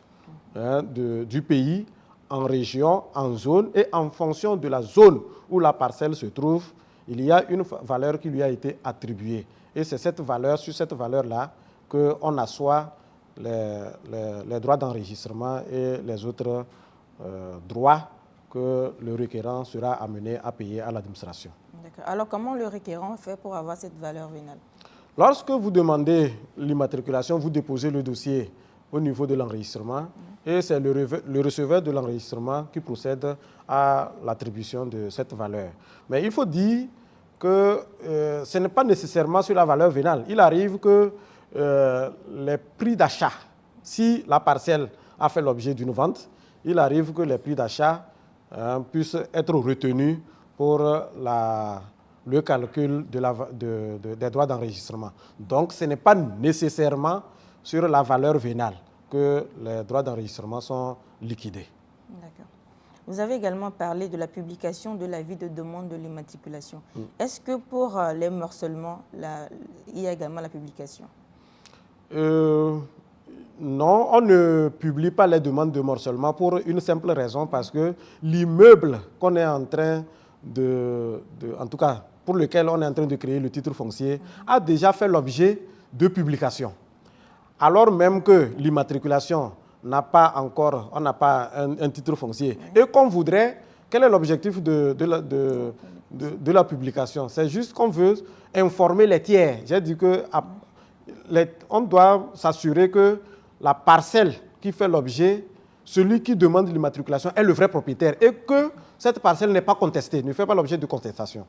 du pays en régions, en zones, et en fonction de la zone où la parcelle se trouve, il y a une valeur qui lui a été attribuée. Et c'est cette valeur, sur cette valeur-là, qu'on assoit les droits d'enregistrement et les autres droits que le requérant sera amené à payer à l'administration. D'accord. Alors, comment le requérant fait pour avoir cette valeur vénale? Lorsque vous demandez l'immatriculation, vous déposez le dossier au niveau de l'enregistrement et c'est le receveur de l'enregistrement qui procède à l'attribution de cette valeur. Mais il faut dire que ce n'est pas nécessairement sur la valeur vénale. Il arrive que les prix d'achat, si la parcelle a fait l'objet d'une vente, il arrive que les prix d'achat puissent être retenus pour le calcul des droits d'enregistrement. Donc, ce n'est pas nécessairement sur la valeur vénale que les droits d'enregistrement sont liquidés. D'accord. Vous avez également parlé de la publication de l'avis de demande de l'immatriculation. Est-ce que pour les morcellements, il y a également la publication? Non, on ne publie pas les demandes de morcellement pour une simple raison, parce que l'immeuble qu'on est en train en tout cas, pour lequel on est en train de créer le titre foncier, a déjà fait l'objet de publication. Alors même que l'immatriculation n'a pas encore, on n'a pas un titre foncier. Et qu'on voudrait, quel est l'objectif de la publication? C'est juste qu'on veut informer les tiers. J'ai dit que on doit s'assurer que la parcelle qui fait l'objet, celui qui demande l'immatriculation est le vrai propriétaire et que cette parcelle n'est pas contestée, ne fait pas l'objet de contestation.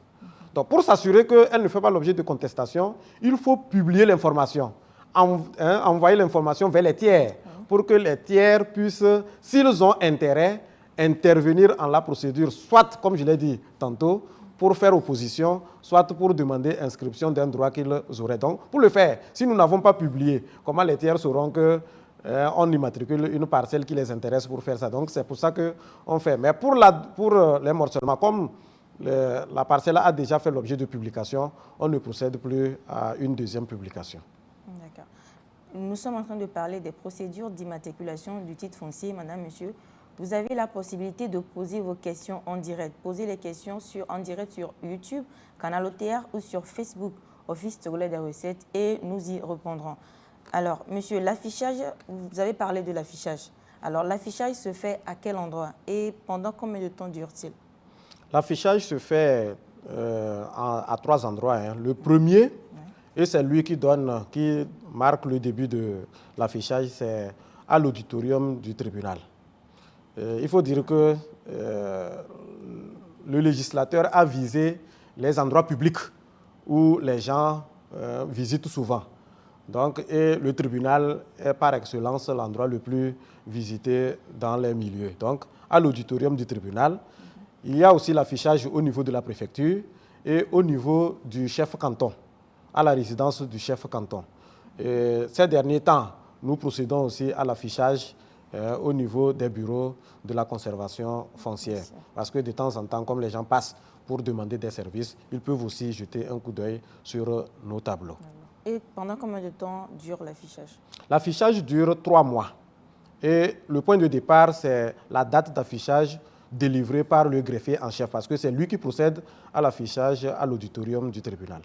Donc pour s'assurer qu'elle ne fait pas l'objet de contestation, il faut publier l'information, envoyer l'information vers les tiers pour que les tiers puissent, s'ils ont intérêt, intervenir en la procédure, soit, comme je l'ai dit tantôt, pour faire opposition, soit pour demander inscription d'un droit qu'ils auraient. Donc, pour le faire, si nous n'avons pas publié, comment les tiers sauront qu'on immatricule une parcelle qui les intéresse pour faire ça? Donc, c'est pour ça qu'on fait. Mais pour les morcellements, comme la parcelle a déjà fait l'objet de publication, on ne procède plus à une deuxième publication. D'accord. Nous sommes en train de parler des procédures d'immatriculation du titre foncier, madame, monsieur. Vous avez la possibilité de poser vos questions en direct. Posez les questions en direct sur YouTube, Canal OTR ou sur Facebook, Office togolais des recettes, et nous y répondrons. Alors, monsieur, l'affichage, vous avez parlé de l'affichage. Alors, l'affichage se fait à quel endroit et pendant combien de temps dure-t-il? L'affichage se fait à 3 endroits. Le premier, et c'est lui qui marque le début de l'affichage, c'est à l'auditorium du tribunal. Il faut dire que le législateur a visé les endroits publics où les gens visitent souvent. Donc, et le tribunal est par excellence l'endroit le plus visité dans les milieux. Donc, à l'auditorium du tribunal, il y a aussi l'affichage au niveau de la préfecture et au niveau du chef canton, à la résidence du chef canton. Et ces derniers temps, nous procédons aussi à l'affichage au niveau des bureaux de la conservation foncière. Parce que de temps en temps, comme les gens passent pour demander des services, ils peuvent aussi jeter un coup d'œil sur nos tableaux. Et pendant combien de temps dure l'affichage? L'affichage dure 3 mois. Et le point de départ, c'est la date d'affichage délivrés par le greffier en chef, parce que c'est lui qui procède à l'affichage à l'auditorium du tribunal.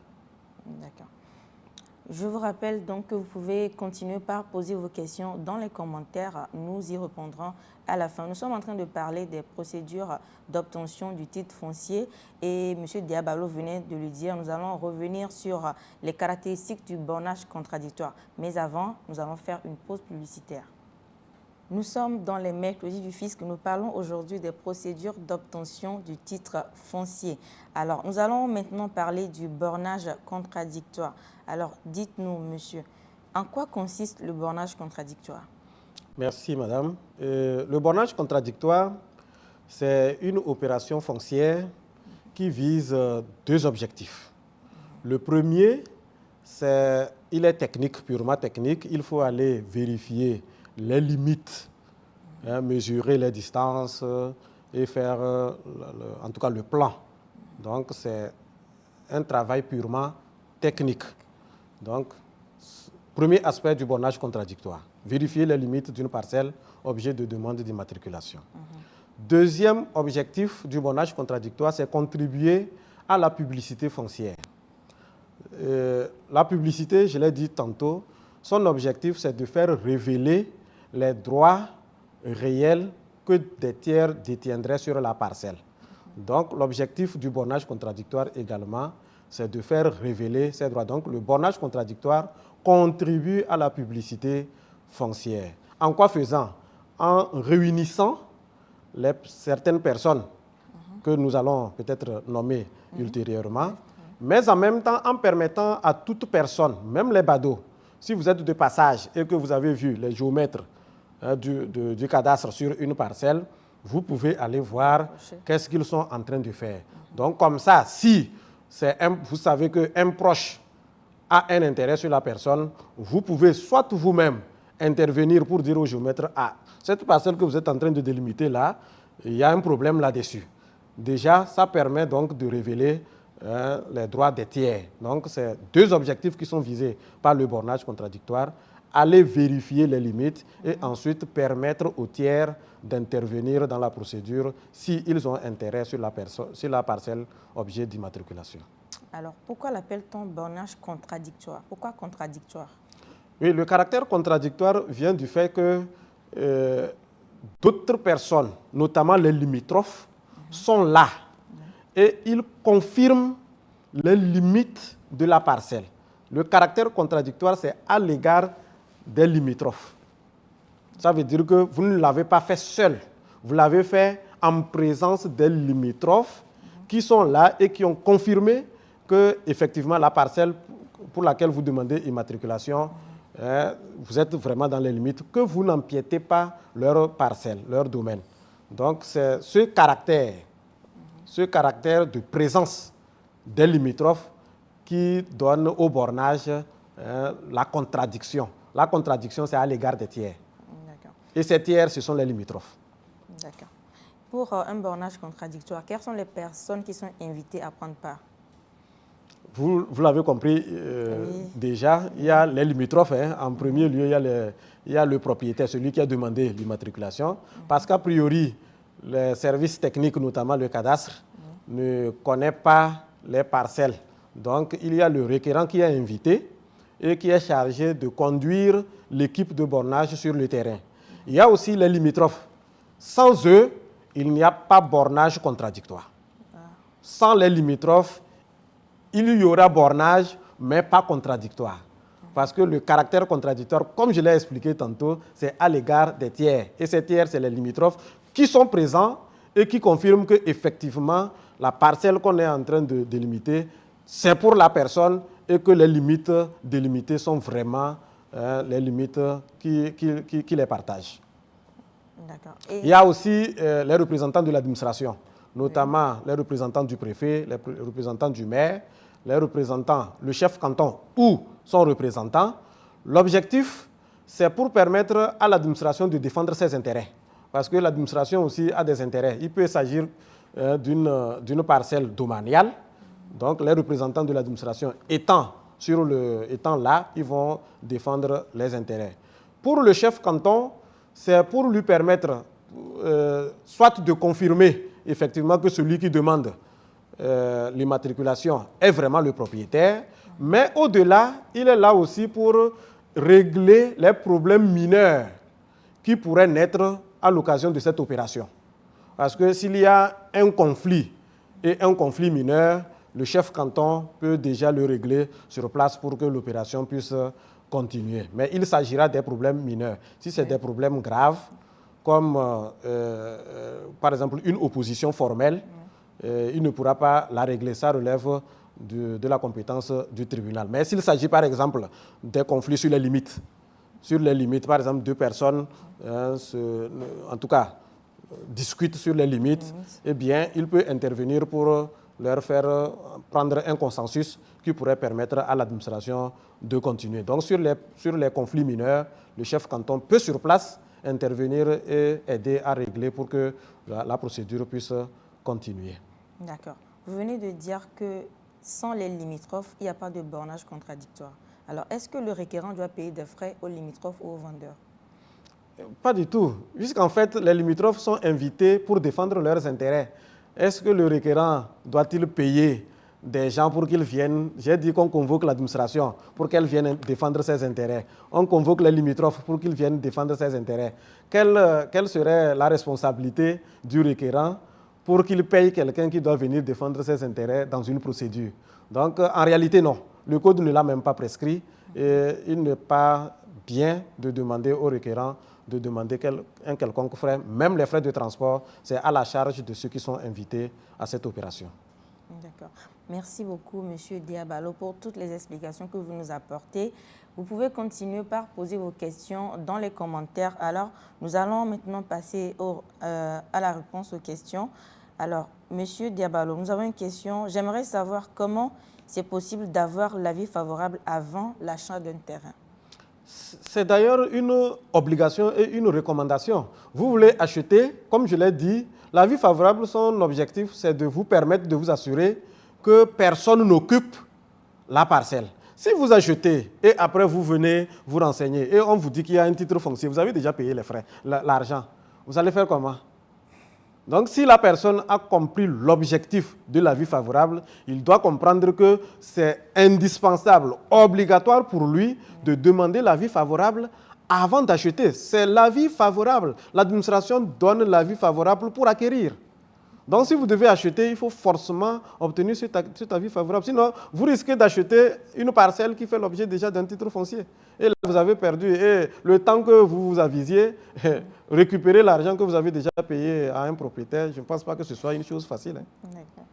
D'accord. Je vous rappelle donc que vous pouvez continuer par poser vos questions dans les commentaires. Nous y répondrons à la fin. Nous sommes en train de parler des procédures d'obtention du titre foncier et M. Diabalo venait de le dire. Nous allons revenir sur les caractéristiques du bornage contradictoire. Mais avant, nous allons faire une pause publicitaire. Nous sommes dans les mercredis du fisc. Nous parlons aujourd'hui des procédures d'obtention du titre foncier. Alors, nous allons maintenant parler du bornage contradictoire. Alors, dites-nous, monsieur, en quoi consiste le bornage contradictoire? Merci, madame. Le bornage contradictoire, c'est une opération foncière qui vise deux objectifs. Le premier, il est technique, purement technique. Il faut aller vérifier les limites, mesurer les distances et faire, en tout cas, le plan. Donc, c'est un travail purement technique. Donc, premier aspect du bornage contradictoire, vérifier les limites d'une parcelle, objet de demande d'immatriculation. Deuxième objectif du bornage contradictoire, c'est contribuer à la publicité foncière. La publicité, je l'ai dit tantôt, son objectif, c'est de faire révéler les droits réels que des tiers détiendraient sur la parcelle. Donc, l'objectif du bornage contradictoire également, c'est de faire révéler ces droits. Donc, le bornage contradictoire contribue à la publicité foncière. En quoi faisant? En réunissant certaines personnes que nous allons peut-être nommer ultérieurement, mais en même temps en permettant à toute personne, même les badauds, si vous êtes de passage et que vous avez vu les géomètres du cadastre sur une parcelle, vous pouvez aller voir qu'est-ce qu'ils sont en train de faire. Donc comme ça, si vous savez qu'un proche a un intérêt sur la personne, vous pouvez soit vous-même intervenir pour dire au géomètre, ah, cette parcelle que vous êtes en train de délimiter là, il y a un problème là-dessus. Déjà, ça permet donc de révéler les droits des tiers. Donc, c'est deux objectifs qui sont visés par le bornage contradictoire. Aller vérifier les limites et ensuite permettre aux tiers d'intervenir dans la procédure s'ils ont intérêt sur la parcelle objet d'immatriculation. Alors, pourquoi l'appelle-t-on bornage contradictoire? Pourquoi contradictoire? Oui, le caractère contradictoire vient du fait que d'autres personnes, notamment les limitrophes, sont là et ils confirment les limites de la parcelle. Le caractère contradictoire, c'est à l'égard des limitrophes. Ça veut dire que vous ne l'avez pas fait seul, vous l'avez fait en présence des limitrophes qui sont là et qui ont confirmé que effectivement la parcelle pour laquelle vous demandez immatriculation, vous êtes vraiment dans les limites, que vous n'empiétez pas leur parcelle, leur domaine. Donc c'est ce caractère de présence des limitrophes qui donne au bornage la contradiction. La contradiction, c'est à l'égard des tiers. Et ces tiers, ce sont les limitrophes. D'accord. Pour un bornage contradictoire, quelles sont les personnes qui sont invitées à prendre part? Vous l'avez compris déjà, il y a les limitrophes. En premier lieu, il y a le propriétaire, celui qui a demandé l'immatriculation. Parce qu'a priori, les services techniques, notamment le cadastre, ne connaît pas les parcelles. Donc, il y a le requérant qui est invité et qui est chargé de conduire l'équipe de bornage sur le terrain. Il y a aussi les limitrophes. Sans eux, il n'y a pas bornage contradictoire. Sans les limitrophes, il y aura bornage, mais pas contradictoire. Parce que le caractère contradictoire, comme je l'ai expliqué tantôt, c'est à l'égard des tiers. Et ces tiers, c'est les limitrophes qui sont présents et qui confirment qu'effectivement, la parcelle qu'on est en train de délimiter, c'est pour la personne et que les limites délimitées sont vraiment les limites qui les partagent. Il y a aussi les représentants de l'administration, notamment les représentants du préfet, les représentants du maire, les représentants, le chef canton ou son représentant. L'objectif, c'est pour permettre à l'administration de défendre ses intérêts. Parce que l'administration aussi a des intérêts. Il peut s'agir d'une parcelle domaniale. Donc, les représentants de l'administration étant là, ils vont défendre les intérêts. Pour le chef canton, c'est pour lui permettre soit de confirmer effectivement que celui qui demande l'immatriculation est vraiment le propriétaire, mais au-delà, il est là aussi pour régler les problèmes mineurs qui pourraient naître à l'occasion de cette opération. Parce que s'il y a un conflit et un conflit mineur, le chef canton peut déjà le régler sur place pour que l'opération puisse continuer. Mais il s'agira des problèmes mineurs. Si c'est des problèmes graves, comme par exemple une opposition formelle, il ne pourra pas la régler. Ça relève de la compétence du tribunal. Mais s'il s'agit par exemple des conflits sur les limites, par exemple deux personnes, en tout cas, discutent sur les limites, eh bien, il peut intervenir pour leur faire prendre un consensus qui pourrait permettre à l'administration de continuer. Donc, sur les conflits mineurs, le chef canton peut sur place intervenir et aider à régler pour que la procédure puisse continuer. D'accord. Vous venez de dire que sans les limitrophes, il n'y a pas de bornage contradictoire. Alors, est-ce que le requérant doit payer des frais aux limitrophes ou aux vendeurs? Pas du tout, puisqu'en fait, les limitrophes sont invités pour défendre leurs intérêts. Est-ce que le requérant doit-il payer des gens pour qu'ils viennent? J'ai dit qu'on convoque l'administration pour qu'elle vienne défendre ses intérêts. On convoque les limitrophes pour qu'ils viennent défendre ses intérêts. Quelle serait la responsabilité du requérant pour qu'il paye quelqu'un qui doit venir défendre ses intérêts dans une procédure? Donc, en réalité, non. Le code ne l'a même pas prescrit et il n'est pas bien de demander au requérant de demander un quelconque frais. Même les frais de transport, c'est à la charge de ceux qui sont invités à cette opération. D'accord. Merci beaucoup, M. Diabalo, pour toutes les explications que vous nous apportez. Vous pouvez continuer par poser vos questions dans les commentaires. Alors, nous allons maintenant passer à la réponse aux questions. Alors, M. Diabalo, nous avons une question. J'aimerais savoir comment c'est possible d'avoir l'avis favorable avant l'achat d'un terrain. C'est d'ailleurs une obligation et une recommandation. Vous voulez acheter, comme je l'ai dit, l'avis favorable, son objectif, c'est de vous permettre de vous assurer que personne n'occupe la parcelle. Si vous achetez et après vous venez vous renseigner et on vous dit qu'il y a un titre foncier, vous avez déjà payé les frais, l'argent, vous allez faire comment? Donc, si la personne a compris l'objectif de l'avis favorable, il doit comprendre que c'est indispensable, obligatoire pour lui de demander l'avis favorable avant d'acheter. C'est l'avis favorable. L'administration donne l'avis favorable pour acquérir. Donc, si vous devez acheter, il faut forcément obtenir cet avis favorable. Sinon, vous risquez d'acheter une parcelle qui fait l'objet déjà d'un titre foncier. Et là, vous avez perdu. Et le temps que vous vous avisiez, récupérer l'argent que vous avez déjà payé à un propriétaire, je ne pense pas que ce soit une chose facile. D'accord.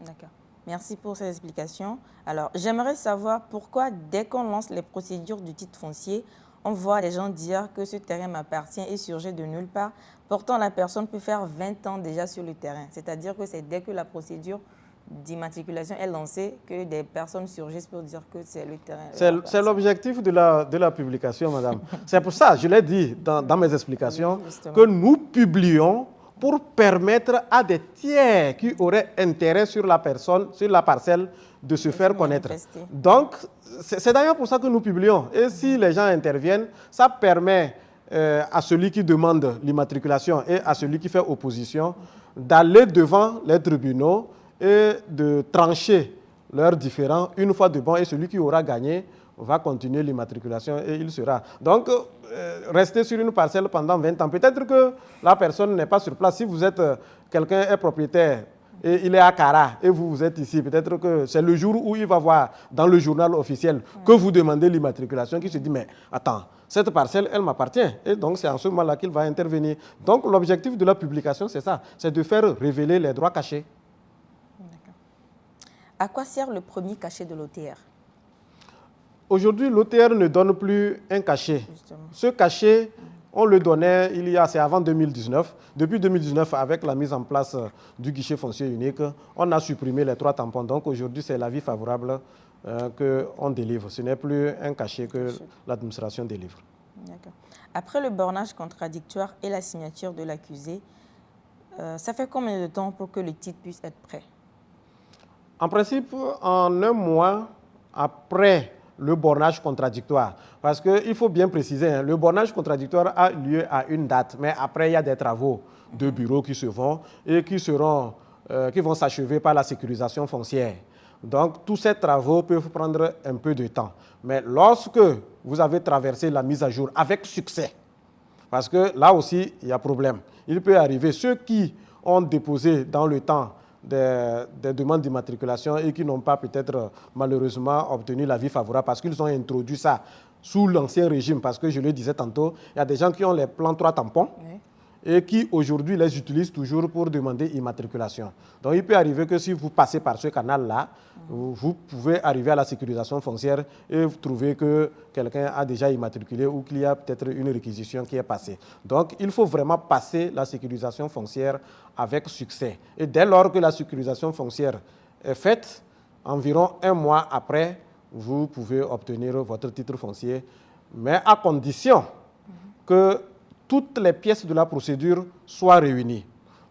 D'accord. Merci pour ces explications. Alors, j'aimerais savoir pourquoi, dès qu'on lance les procédures du titre foncier, on voit les gens dire que ce terrain m'appartient et surgit de nulle part. Pourtant, la personne peut faire 20 ans déjà sur le terrain. C'est-à-dire que c'est dès que la procédure d'immatriculation est lancée que des personnes surgissent pour dire que c'est le terrain. C'est l'objectif de la publication, madame. C'est pour ça, je l'ai dit dans mes explications, oui, que nous publions pour permettre à des tiers qui auraient intérêt sur la parcelle, de se faire connaître. Donc, c'est d'ailleurs pour ça que nous publions. Et si les gens interviennent, ça permet à celui qui demande l'immatriculation et à celui qui fait opposition d'aller devant les tribunaux et de trancher leurs différends une fois de bon. Et celui qui aura gagné va continuer l'immatriculation et il sera. Donc, rester sur une parcelle pendant 20 ans, peut-être que la personne n'est pas sur place. Si vous êtes, quelqu'un est propriétaire et il est à Kara et vous êtes ici, peut-être que c'est le jour où il va voir dans le journal officiel que vous demandez l'immatriculation, qui se dit, mais attends, cette parcelle, elle m'appartient. Et donc, c'est en ce moment-là qu'il va intervenir. Donc, l'objectif de la publication, c'est ça, c'est de faire révéler les droits cachés. D'accord. À quoi sert le premier cachet de l'OTR? Aujourd'hui, l'OTR ne donne plus un cachet. Justement. Ce cachet, on le donnait, c'est avant 2019. Depuis 2019, avec la mise en place du guichet foncier unique, on a supprimé les 3 tampons. Donc aujourd'hui, c'est l'avis favorable qu'on délivre. Ce n'est plus un cachet que l'administration délivre. D'accord. Après le bornage contradictoire et la signature de l'accusé, ça fait combien de temps pour que le titre puisse être prêt? En principe, en 1 mois après le bornage contradictoire. Parce qu'il faut bien préciser, hein, le bornage contradictoire a lieu à une date, mais après, il y a des travaux de bureau qui se font et qui vont s'achever par la sécurisation foncière. Donc, tous ces travaux peuvent prendre un peu de temps. Mais lorsque vous avez traversé la mise à jour avec succès, parce que là aussi, il y a problème. Il peut arriver, ceux qui ont déposé dans le temps des demandes d'immatriculation et qui n'ont pas peut-être malheureusement obtenu l'avis favorable parce qu'ils ont introduit ça sous l'ancien régime, parce que je le disais tantôt, il y a des gens qui ont les plans 3 tampons et qui aujourd'hui les utilisent toujours pour demander immatriculation. Donc il peut arriver que si vous passez par ce canal-là, vous pouvez arriver à la sécurisation foncière et vous trouvez que quelqu'un a déjà immatriculé ou qu'il y a peut-être une réquisition qui est passée. Donc il faut vraiment passer la sécurisation foncière avec succès. Et dès lors que la sécurisation foncière est faite, environ 1 mois après, vous pouvez obtenir votre titre foncier, mais à condition que toutes les pièces de la procédure soient réunies.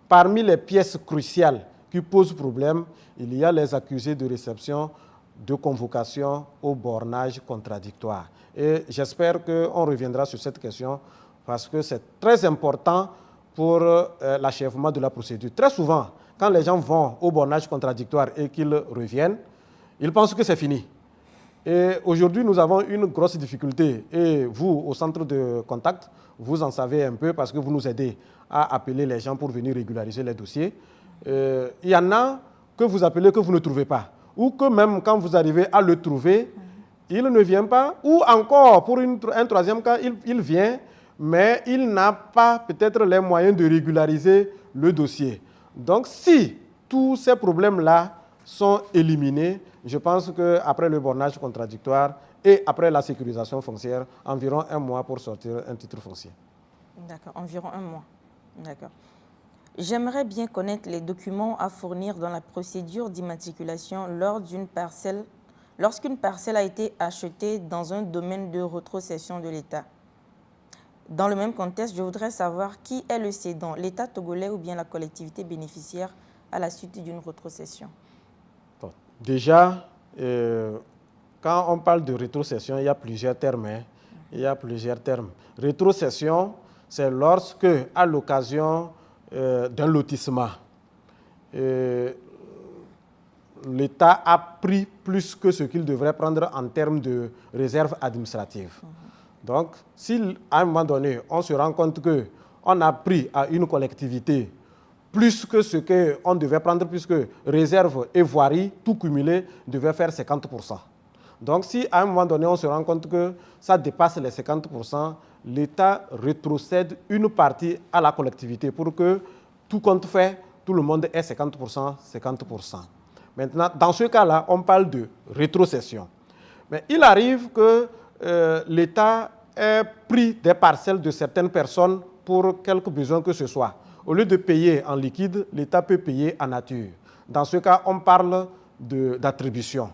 Parmi les pièces cruciales qui posent problème, il y a les accusés de réception de convocation au bornage contradictoire. Et j'espère qu'on reviendra sur cette question parce que c'est très important pour l'achèvement de la procédure. Très souvent, quand les gens vont au bornage contradictoire et qu'ils reviennent, ils pensent que c'est fini. Et aujourd'hui, nous avons une grosse difficulté. Et vous, au centre de contact, vous en savez un peu parce que vous nous aidez à appeler les gens pour venir régulariser les dossiers. Il y en a que vous appelez que vous ne trouvez pas. Ou que même quand vous arrivez à le trouver, il ne vient pas. Ou encore, pour un troisième cas, il vient, mais il n'a pas peut-être les moyens de régulariser le dossier. Donc, si tous ces problèmes-là sont éliminés, je pense qu'après le bornage contradictoire et après la sécurisation foncière, environ 1 mois pour sortir un titre foncier. D'accord, environ 1 mois. D'accord. J'aimerais bien connaître les documents à fournir dans la procédure d'immatriculation lorsqu'une parcelle a été achetée dans un domaine de rétrocession de l'État. Dans le même contexte, je voudrais savoir qui est le cédant, l'État togolais ou bien la collectivité bénéficiaire à la suite d'une rétrocession. Bon, déjà, quand on parle de rétrocession, il y a plusieurs termes. Il y a plusieurs termes. Rétrocession, c'est lorsque, à l'occasion d'un lotissement, l'État a pris plus que ce qu'il devrait prendre en termes de réserve administrative. Donc, si à un moment donné, on se rend compte qu'on a pris à une collectivité plus que ce qu'on devait prendre, puisque réserve et voirie, tout cumulé, devait faire 50%. Donc, si à un moment donné, on se rend compte que ça dépasse les 50%, l'État rétrocède une partie à la collectivité pour que tout compte fait, tout le monde ait 50%, 50%. Maintenant, dans ce cas-là, on parle de rétrocession. Mais il arrive que l'État ait pris des parcelles de certaines personnes pour quelque besoin que ce soit. Au lieu de payer en liquide, l'État peut payer en nature. Dans ce cas, on parle d'attribution.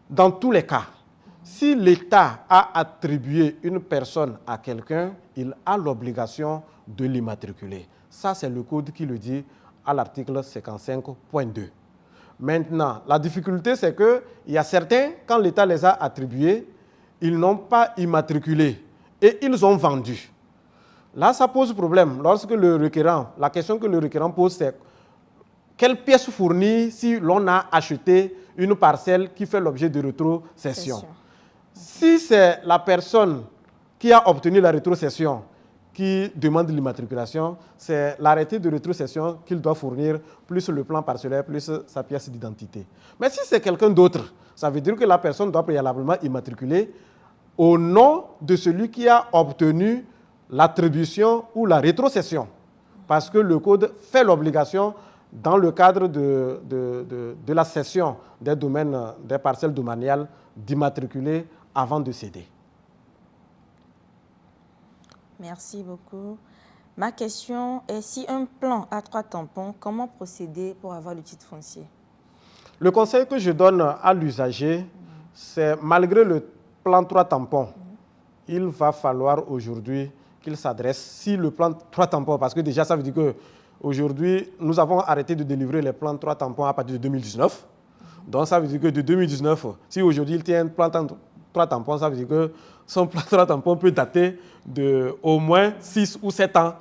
Dans tous les cas, si l'État a attribué une personne à quelqu'un, il a l'obligation de l'immatriculer. Ça, c'est le code qui le dit à l'article 55.2. Maintenant, la difficulté, c'est qu'il y a certains, quand l'État les a attribués, ils n'ont pas immatriculé et ils ont vendu. Là, ça pose problème. Lorsque le requérant, la question que le requérant pose, c'est quelle pièce fournir si l'on a acheté une parcelle qui fait l'objet de rétrocession. Si c'est la personne qui a obtenu la rétrocession qui demande l'immatriculation, c'est l'arrêté de rétrocession qu'il doit fournir, plus le plan parcellaire, plus sa pièce d'identité. Mais si c'est quelqu'un d'autre, ça veut dire que la personne doit préalablement immatriculer au nom de celui qui a obtenu l'attribution ou la rétrocession. Parce que le code fait l'obligation, dans le cadre de la cession des domaines, des parcelles domaniales, d'immatriculer avant de céder. Merci beaucoup. Ma question est, si un plan a 3 tampons, comment procéder pour avoir le titre foncier? Le conseil que je donne à l'usager, c'est malgré le plan 3 tampons, il va falloir aujourd'hui qu'il s'adresse, si le plan 3 tampons, parce que déjà ça veut dire qu'aujourd'hui, nous avons arrêté de délivrer les plans 3 tampons à partir de 2019. Donc ça veut dire que de 2019, si aujourd'hui il tient un plan 3 tampons, ça veut dire que son plan 3 tampons peut dater de au moins 6 ou 7 ans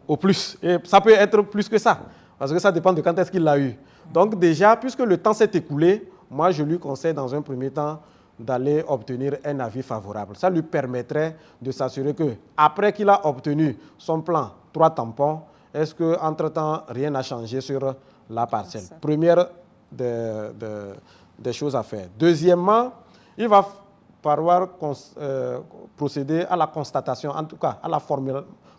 au plus. Et ça peut être plus que ça, parce que ça dépend de quand est-ce qu'il l'a eu. Donc déjà, puisque le temps s'est écoulé, moi je lui conseille dans un premier temps d'aller obtenir un avis favorable. Ça lui permettrait de s'assurer que, après qu'il a obtenu son plan 3 tampons, est-ce qu'entre-temps, rien n'a changé sur la parcelle? Première des choses à faire. Deuxièmement, il va falloir procéder à la constatation, en tout cas à la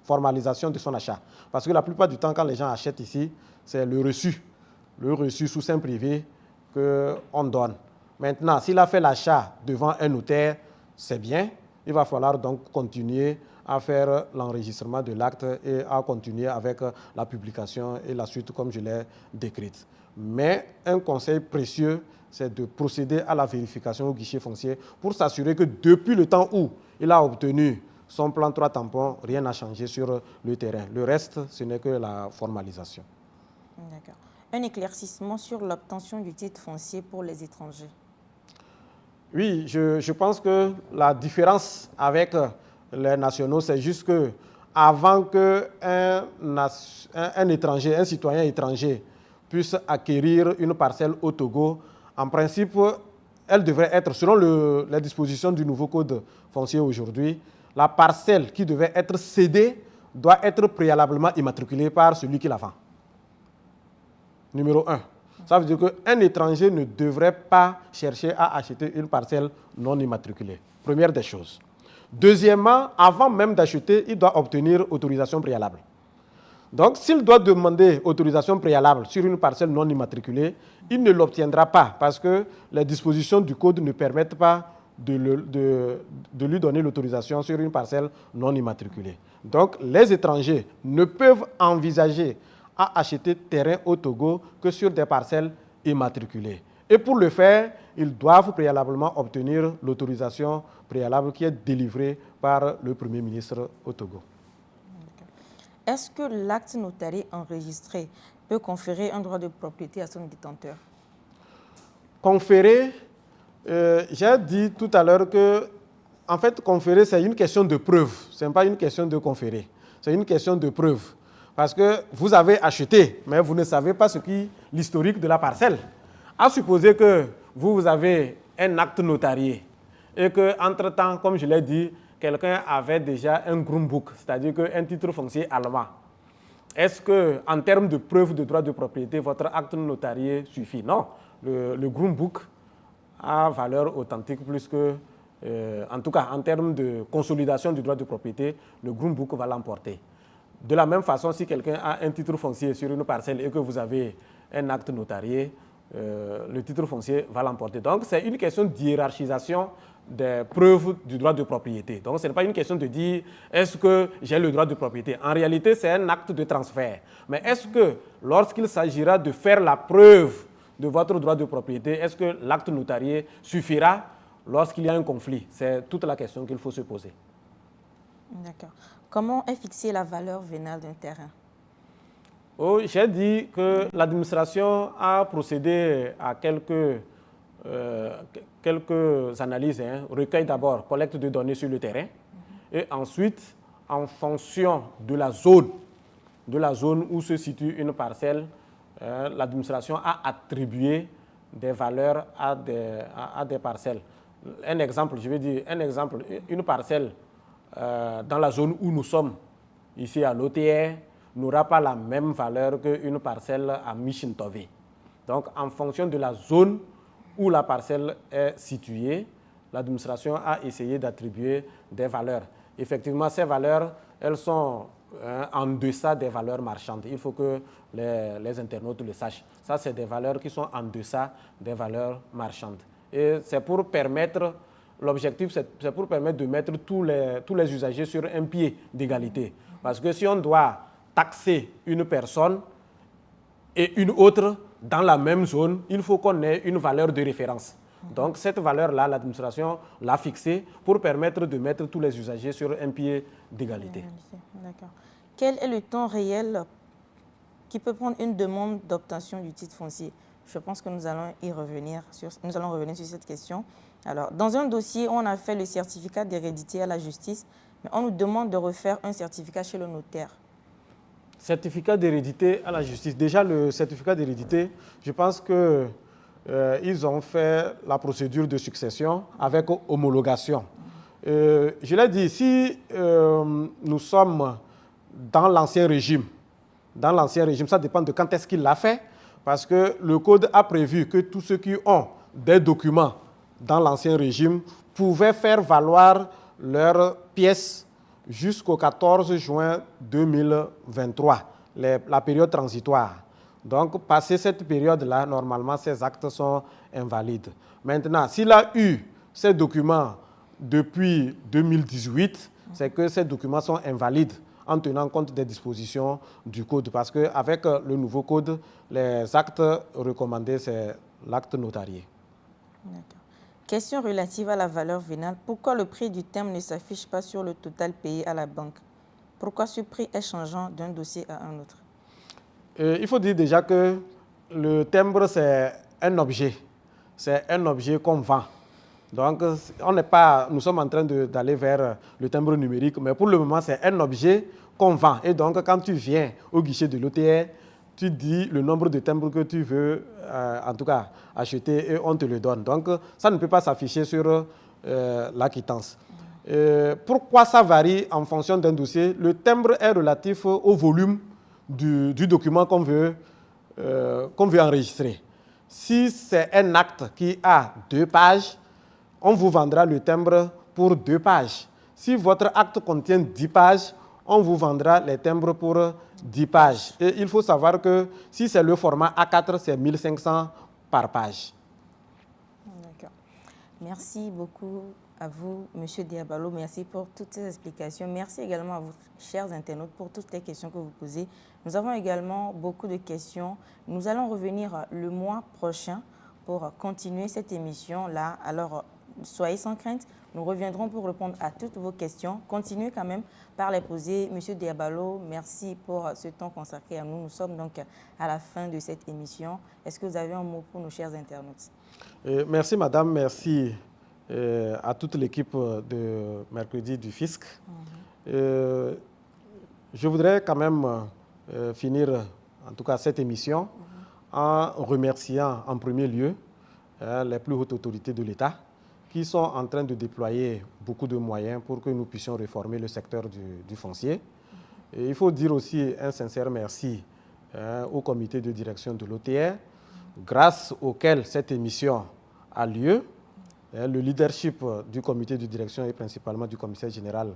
formalisation de son achat. Parce que la plupart du temps, quand les gens achètent ici, c'est le reçu sous seing privé qu'on donne. Maintenant, s'il a fait l'achat devant un notaire, c'est bien. Il va falloir donc continuer à faire l'enregistrement de l'acte et à continuer avec la publication et la suite comme je l'ai décrite. Mais un conseil précieux, c'est de procéder à la vérification au guichet foncier pour s'assurer que depuis le temps où il a obtenu son plan 3 tampons, rien n'a changé sur le terrain. Le reste, ce n'est que la formalisation. D'accord. Un éclaircissement sur l'obtention du titre foncier pour les étrangers. Oui, je pense que la différence avec les nationaux, c'est juste que avant qu'un étranger, un citoyen étranger puisse acquérir une parcelle au Togo, en principe, elle devrait être, selon les dispositions du nouveau code foncier aujourd'hui, la parcelle qui devait être cédée doit être préalablement immatriculée par celui qui la vend. Numéro 1. Ça veut dire qu'un étranger ne devrait pas chercher à acheter une parcelle non immatriculée. Première des choses. Deuxièmement, avant même d'acheter, il doit obtenir autorisation préalable. Donc, s'il doit demander autorisation préalable sur une parcelle non immatriculée, il ne l'obtiendra pas parce que les dispositions du code ne permettent pas de lui donner l'autorisation sur une parcelle non immatriculée. Donc, les étrangers ne peuvent envisager à acheter terrain au Togo que sur des parcelles immatriculées. Et pour le faire, ils doivent préalablement obtenir l'autorisation préalable qui est délivrée par le Premier ministre au Togo. Est-ce que l'acte notarié enregistré peut conférer un droit de propriété à son détenteur? Conférer, j'ai dit tout à l'heure que, en fait, conférer, c'est une question de preuve. Ce n'est pas une question de conférer. C'est une question de preuve. Parce que vous avez acheté, mais vous ne savez pas l'historique de la parcelle. À supposer que vous avez un acte notarié et qu'entre-temps, comme je l'ai dit, quelqu'un avait déjà un Grundbuch, c'est-à-dire un titre foncier allemand. Est-ce qu'en termes de preuve de droit de propriété, votre acte notarié suffit? Non. Le Grundbuch a valeur authentique plus que, en tout cas, en termes de consolidation du droit de propriété, le Grundbuch va l'emporter. De la même façon, si quelqu'un a un titre foncier sur une parcelle et que vous avez un acte notarié, le titre foncier va l'emporter. Donc, c'est une question d'hiérarchisation des preuves du droit de propriété. Donc, ce n'est pas une question de dire est-ce que j'ai le droit de propriété. En réalité, c'est un acte de transfert. Mais est-ce que lorsqu'il s'agira de faire la preuve de votre droit de propriété, est-ce que l'acte notarié suffira lorsqu'il y a un conflit? C'est toute la question qu'il faut se poser. D'accord. Comment est fixée la valeur vénale d'un terrain? J'ai dit que l'administration a procédé à quelques analyses. Recueil d'abord, collecte de données sur le terrain. Et ensuite, en fonction de la zone où se situe une parcelle, l'administration a attribué des valeurs à des parcelles. Un exemple, une parcelle dans la zone où nous sommes, ici à l'OTR, n'aura pas la même valeur qu'une parcelle à Michintové. Donc, en fonction de la zone où la parcelle est située, l'administration a essayé d'attribuer des valeurs. Effectivement, ces valeurs, elles sont en deçà des valeurs marchandes. Il faut que les internautes le sachent. Ça, c'est des valeurs qui sont en deçà des valeurs marchandes. Et c'est pour permettre, l'objectif, c'est pour permettre de mettre tous les usagers sur un pied d'égalité. Parce que si on doit taxer une personne et une autre dans la même zone, il faut qu'on ait une valeur de référence. Donc, cette valeur-là, l'administration l'a fixée pour permettre de mettre tous les usagers sur un pied d'égalité. D'accord. Quel est le temps réel qui peut prendre une demande d'obtention du titre foncier? Je pense que nous allons revenir sur cette question. Alors, dans un dossier, on a fait le certificat d'hérédité à la justice, mais on nous demande de refaire un certificat chez le notaire. Certificat d'hérédité à la justice. Déjà, le certificat d'hérédité, je pense que ils ont fait la procédure de succession avec homologation. Je l'ai dit, si nous sommes dans l'ancien régime, ça dépend de quand est-ce qu'il l'a fait, parce que le code a prévu que tous ceux qui ont des documents dans l'ancien régime pouvaient faire valoir leurs pièces jusqu'au 14 juin 2023, la période transitoire. Donc, passé cette période-là, normalement, ces actes sont invalides. Maintenant, s'il a eu ces documents depuis 2018, c'est que ces documents sont invalides en tenant compte des dispositions du code. Parce qu'avec le nouveau code, les actes recommandés, c'est l'acte notarié. D'accord. Question relative à la valeur vénale. Pourquoi le prix du timbre ne s'affiche pas sur le total payé à la banque? Pourquoi ce prix est changeant d'un dossier à un autre? Il faut dire déjà que le timbre, c'est un objet. C'est un objet qu'on vend. Donc, nous sommes en train d'aller vers le timbre numérique, mais pour le moment, c'est un objet qu'on vend. Et donc, quand tu viens au guichet de l'OTR, tu dis le nombre de timbres que tu veux, en tout cas, acheter, et on te le donne. Donc, ça ne peut pas s'afficher sur la quittance. Pourquoi ça varie en fonction d'un dossier? Le timbre est relatif au volume du document qu'on veut enregistrer. Si c'est un acte qui a 2 pages, on vous vendra le timbre pour 2 pages. Si votre acte contient 10 pages, on vous vendra les timbres pour 10 pages. Et il faut savoir que si c'est le format A4, c'est 1500 par page. D'accord. Merci beaucoup à vous, M. Diabalo. Merci pour toutes ces explications. Merci également à vous, chers internautes, pour toutes les questions que vous posez. Nous avons également beaucoup de questions. Nous allons revenir le mois prochain pour continuer cette émission-là. Alors, soyez sans crainte. Nous reviendrons pour répondre à toutes vos questions. Continuez quand même par les poser. Monsieur Diabalo, merci pour ce temps consacré à nous. Nous sommes donc à la fin de cette émission. Est-ce que vous avez un mot pour nos chers internautes? Merci, madame. Merci à toute l'équipe de Mercredi du Fisc. Je voudrais quand même finir, en tout cas, cette émission en remerciant en premier lieu les plus hautes autorités de l'État qui sont en train de déployer beaucoup de moyens pour que nous puissions réformer le secteur du foncier. Et il faut dire aussi un sincère merci au comité de direction de l'OTR, grâce auquel cette émission a lieu. Le leadership du comité de direction et principalement du commissaire général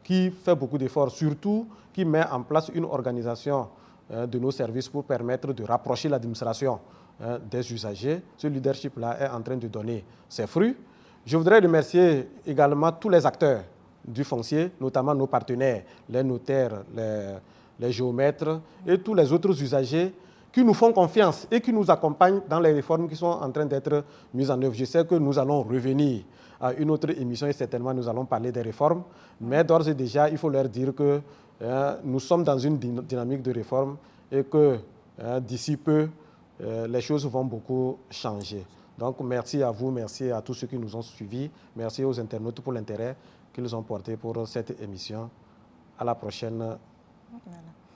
qui fait beaucoup d'efforts, surtout qui met en place une organisation de nos services pour permettre de rapprocher l'administration des usagers. Ce leadership-là est en train de donner ses fruits. Je voudrais remercier également tous les acteurs du foncier, notamment nos partenaires, les notaires, les géomètres et tous les autres usagers qui nous font confiance et qui nous accompagnent dans les réformes qui sont en train d'être mises en œuvre. Je sais que nous allons revenir à une autre émission et certainement nous allons parler des réformes, mais d'ores et déjà, il faut leur dire que nous sommes dans une dynamique de réforme et que d'ici peu, les choses vont beaucoup changer. Donc, merci à vous, merci à tous ceux qui nous ont suivis, merci aux internautes pour l'intérêt qu'ils ont porté pour cette émission. À la prochaine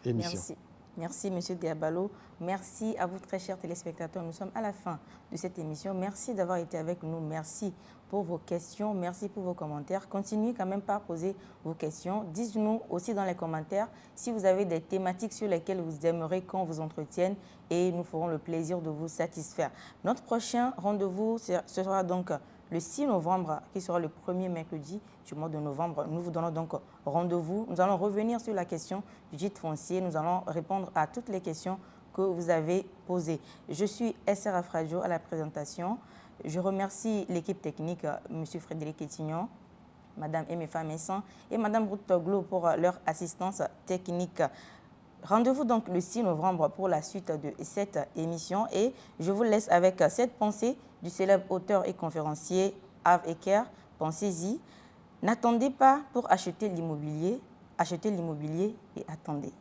émission. Merci. Merci, M. Diabalo. Merci à vous, très chers téléspectateurs. Nous sommes à la fin de cette émission. Merci d'avoir été avec nous. Merci pour vos questions. Merci pour vos commentaires. Continuez quand même par poser vos questions. Dites-nous aussi dans les commentaires si vous avez des thématiques sur lesquelles vous aimeriez qu'on vous entretienne et nous ferons le plaisir de vous satisfaire. Notre prochain rendez-vous, ce sera donc le 6 novembre, qui sera le premier mercredi du mois de novembre. Nous vous donnons donc rendez-vous. Nous allons revenir sur la question du gîte foncier. Nous allons répondre à toutes les questions que vous avez posées. Je suis SRF Radio à la présentation. Je remercie l'équipe technique, M. Frédéric Etignon, Mme Emefa Messan et Mme Ruth Toglo pour leur assistance technique. Rendez-vous donc le 6 novembre pour la suite de cette émission et je vous laisse avec cette pensée du célèbre auteur et conférencier Ave Eker. Pensez-y. N'attendez pas pour acheter l'immobilier et attendez.